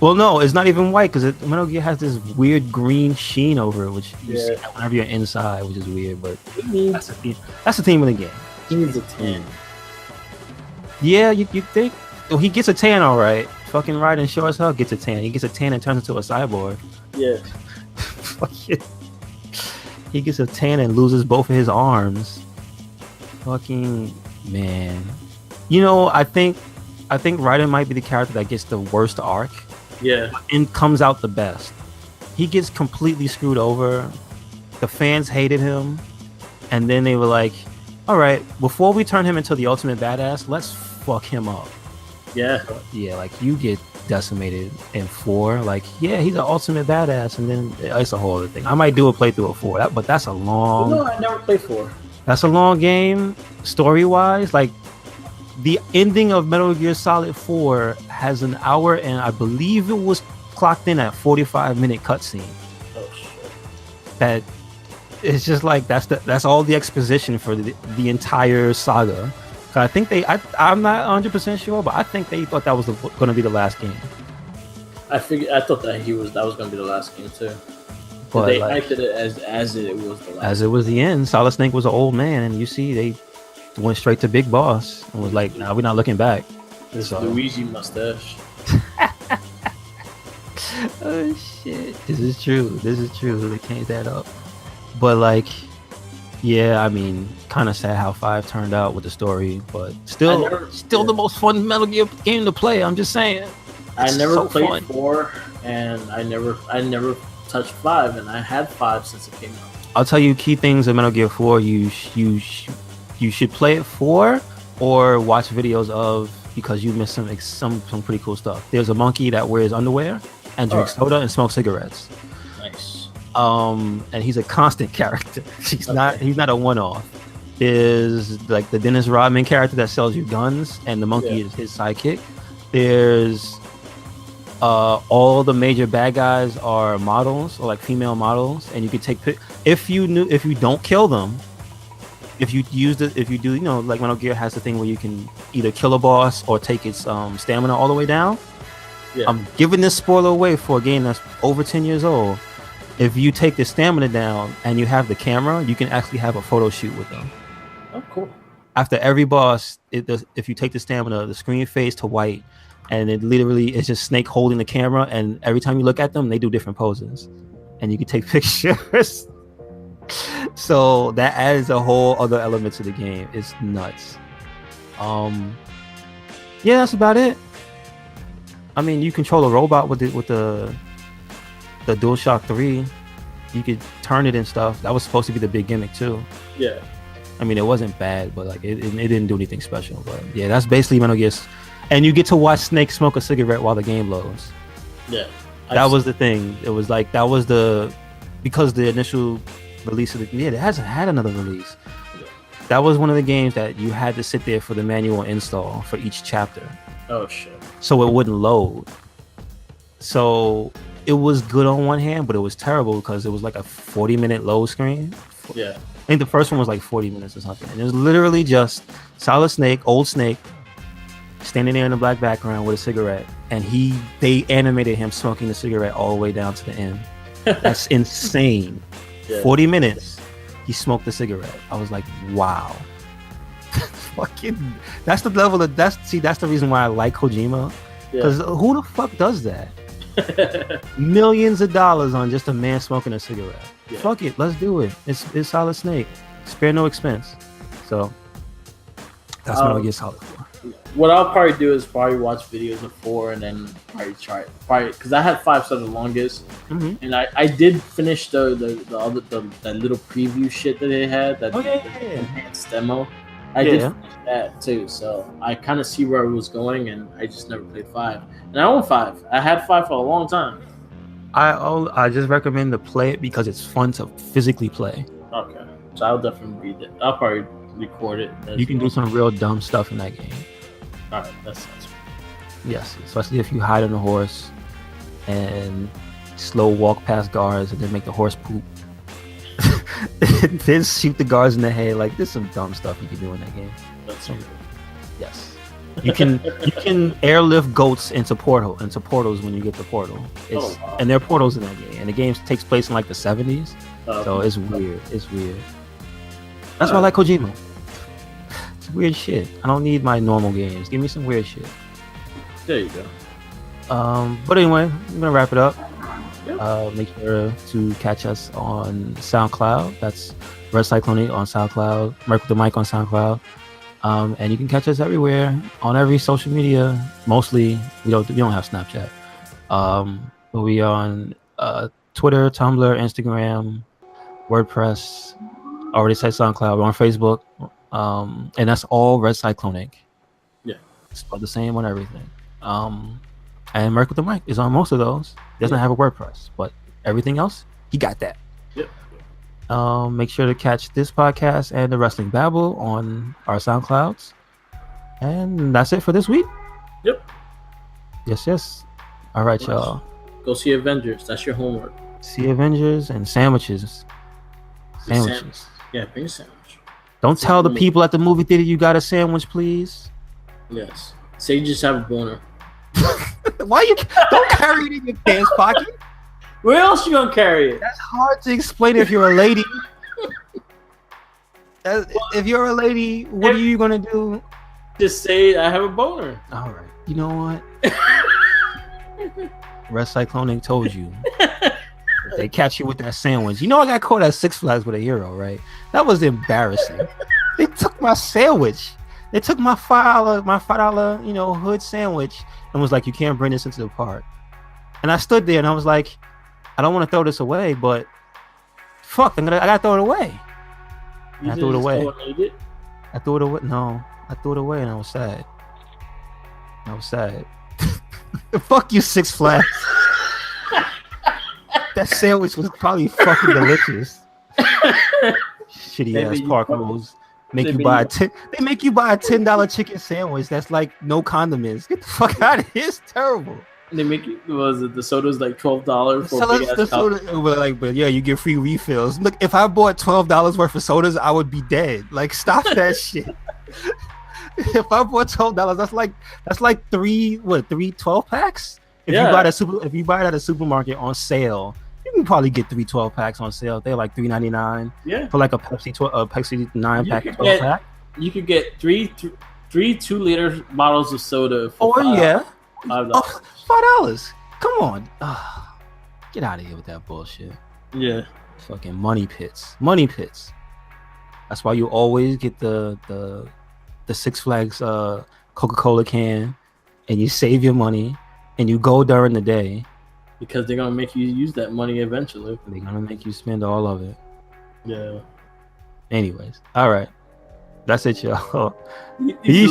[SPEAKER 2] Well, no, it's not even white because Metal Gear has this weird green sheen over it, which you see whenever you're inside, which is weird. But that's the theme of the game.
[SPEAKER 3] He needs a tan.
[SPEAKER 2] Yeah, you think? Well, he gets a tan, all right. Fucking Raiden sure as hell gets a tan. He gets a tan and turns into a cyborg.
[SPEAKER 3] Yeah.
[SPEAKER 2] Fuck it. He gets a tan and loses both of his arms. Fucking man. You know, I think Raiden might be the character that gets the worst arc.
[SPEAKER 3] Yeah.
[SPEAKER 2] And comes out the best. He gets completely screwed over. The fans hated him. And then they were like, all right, before we turn him into the ultimate badass, let's fuck him up.
[SPEAKER 3] Yeah.
[SPEAKER 2] Yeah, like you get decimated in 4. Like, yeah, he's an ultimate badass. And then it's a whole other thing. I might do a playthrough of 4, but that's a long...
[SPEAKER 3] No, I never played 4.
[SPEAKER 2] That's a long game, story-wise. Like, the ending of Metal Gear Solid 4 has an hour, and I believe it was clocked in at 45-minute cutscene.
[SPEAKER 3] Oh shit!
[SPEAKER 2] That it's just like that's all the exposition for the entire saga. I think I'm not 100% sure, but I think they thought that was going to be the last game. I
[SPEAKER 3] thought that was going to be the last game too. But they acted it as it was the last.
[SPEAKER 2] As it was the end. Solid Snake was an old man, and you see they went straight to Big Boss and was like, "Nah, we're not looking back."
[SPEAKER 3] This Luigi mustache.
[SPEAKER 2] Oh shit! This is true. They changed that up. But like, yeah, I mean, kind of sad how 5 turned out with the story, but still the most fun Metal Gear game to play. I'm just saying.
[SPEAKER 3] I never played 4, and I never touched 5, and I had 5 since it came out.
[SPEAKER 2] I'll tell you key things in Metal Gear 4. You should play it 4 or watch videos of, because you missed some pretty cool stuff. There's a monkey that wears underwear and drinks soda and smokes cigarettes.
[SPEAKER 3] Nice.
[SPEAKER 2] And he's a constant character. He's not a one-off. There's like the Dennis Rodman character that sells you guns, and the monkey is his sidekick. There's all the major bad guys are models, or like female models, and you can take if you don't kill them. If you do, you know, like Metal Gear has the thing where you can either kill a boss or take its stamina all the way down. Yeah. I'm giving this spoiler away for a game that's over 10 years old. If you take the stamina down and you have the camera, you can actually have a photo shoot with them.
[SPEAKER 3] Oh, cool.
[SPEAKER 2] After every boss, if you take the stamina, the screen fades to white, and it literally is just Snake holding the camera, and every time you look at them, they do different poses. And you can take pictures. So that adds a whole other element to the game. It's nuts. Yeah, that's about it. I mean, you control a robot with the DualShock 3. You could turn it and stuff. That was supposed to be the big gimmick too.
[SPEAKER 3] Yeah.
[SPEAKER 2] I mean, it wasn't bad, but like it didn't do anything special. But yeah, that's basically Metal Gear. And you get to watch Snake smoke a cigarette while the game loads.
[SPEAKER 3] Yeah,
[SPEAKER 2] that was the thing. It was like that was because the initial release of it hasn't had another release. That was one of the games that you had to sit there for the manual install for each chapter.
[SPEAKER 3] Oh shit!
[SPEAKER 2] So it wouldn't load. So it was good on one hand, but it was terrible because it was like a 40-minute load screen.
[SPEAKER 3] Yeah.
[SPEAKER 2] I think the first one was like 40 minutes or something. And it was literally just Solid Snake, old Snake, standing there in the black background with a cigarette. And they animated him smoking the cigarette all the way down to the end. That's insane. Yeah. 40 minutes, he smoked the cigarette. I was like, wow. Fucking, that's the level of, that's the reason why I like Kojima. Because who the fuck does that? Millions of dollars on just a man smoking a cigarette. Yeah. Fuck it, let's do it. It's Solid Snake. Spare no expense. So that's Metal Gear Solid 4.
[SPEAKER 3] What I'll probably do is probably watch videos of 4 and then probably try it. Because I had 5 sort of the longest, and I did finish the that little preview shit that they had, that enhanced demo. I did finish that too, so I kind of see where it was going, and I just never played 5. And I own 5. I had 5 for a long time.
[SPEAKER 2] I just recommend to play it because it's fun to physically play.
[SPEAKER 3] Okay, so I'll definitely read it. I'll probably record it.
[SPEAKER 2] You can do some real dumb stuff in that game.
[SPEAKER 3] All right, that sounds good.
[SPEAKER 2] Yes, especially if you hide on a horse and slow walk past guards and then make the horse poop. Then shoot the guards in the head. Like, there's some dumb stuff you can do in that game.
[SPEAKER 3] That's so good.
[SPEAKER 2] Yes. You can airlift goats into portals when you get the portal. And there are portals in that game. And the game takes place in like the 70s. So it's weird. It's weird. That's why I like Kojima. It's weird shit. I don't need my normal games. Give me some weird shit.
[SPEAKER 3] There you go.
[SPEAKER 2] But anyway, I'm gonna wrap it up.
[SPEAKER 3] Yep.
[SPEAKER 2] Make sure to catch us on SoundCloud. That's RedCycloneInc on SoundCloud, MercwiththeMic on SoundCloud. And you can catch us everywhere on every social media. Mostly, we don't have Snapchat. But we on Twitter, Tumblr, Instagram, WordPress. Already said SoundCloud. We're on Facebook. And that's all RedCycloneInc.
[SPEAKER 3] Yeah,
[SPEAKER 2] it's about the same on everything. And MercwiththeMic is on most of those. Doesn't have a WordPress, but everything else, he got that.
[SPEAKER 3] Yep.
[SPEAKER 2] Make sure to catch this podcast and the Wrestling Babble on our SoundClouds. And that's it for this week.
[SPEAKER 3] Yep.
[SPEAKER 2] Yes. All right, y'all.
[SPEAKER 3] Go see Avengers. That's your homework.
[SPEAKER 2] See Avengers and sandwiches. Sandwiches.
[SPEAKER 3] Yeah, bring a sandwich.
[SPEAKER 2] Don't tell the people at the movie theater you got a sandwich, please.
[SPEAKER 3] Yes. Say you just have a boner.
[SPEAKER 2] Why you don't carry it in your pants pocket?
[SPEAKER 3] Where else you gonna carry it?
[SPEAKER 2] That's hard to explain if you're a lady. If you're a lady, what are you gonna do?
[SPEAKER 3] Just say I have a boner.
[SPEAKER 2] All right. You know what? RedCycloneInc told you. If they catch you with that sandwich. You know I got caught at Six Flags with a hero, right? That was embarrassing. They took my sandwich. They took my $5, hood sandwich and was like, you can't bring this into the park. And I stood there and I was like, I don't want to throw this away, but fuck, I gotta throw it away. I threw it away. I threw it away. No, I threw it away and I was sad. Fuck you, Six Flags. That sandwich was probably fucking delicious. Shitty ass park rules. They make you buy a $10 chicken sandwich that's like no condiments. Get the fuck out of here. It's terrible.
[SPEAKER 3] They make you the soda's like $12 for a big ass cup.
[SPEAKER 2] But yeah, you get free refills. Look, if I bought $12 worth of sodas, I would be dead. Like, stop that shit. If I bought $12, that's like three 12 packs. If you buy it at a supermarket on sale, you can probably get 3 12 packs on sale. They're like $3.99.
[SPEAKER 3] Yeah.
[SPEAKER 2] For like a Pepsi 9-pack 12 pack.
[SPEAKER 3] You could get three 2-liter bottles of soda for $5.
[SPEAKER 2] $5. Come on. Get out of here with that bullshit.
[SPEAKER 3] Yeah.
[SPEAKER 2] Fucking money pits. That's why you always get the Six Flags Coca-Cola can, and you save your money and you go during the day.
[SPEAKER 3] Because they're gonna make you use that money eventually.
[SPEAKER 2] They're gonna make you spend all of it.
[SPEAKER 3] Yeah.
[SPEAKER 2] Anyways, all right. That's it, y'all.
[SPEAKER 3] He's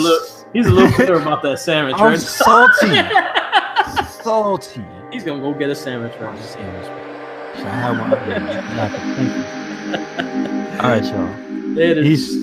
[SPEAKER 3] a little bitter about that sandwich.
[SPEAKER 2] I'm
[SPEAKER 3] Right?
[SPEAKER 2] salty. Salty.
[SPEAKER 3] He's gonna go get a sandwich right now.
[SPEAKER 2] Should I have one? All right, y'all.
[SPEAKER 3] Later.
[SPEAKER 2] Peace.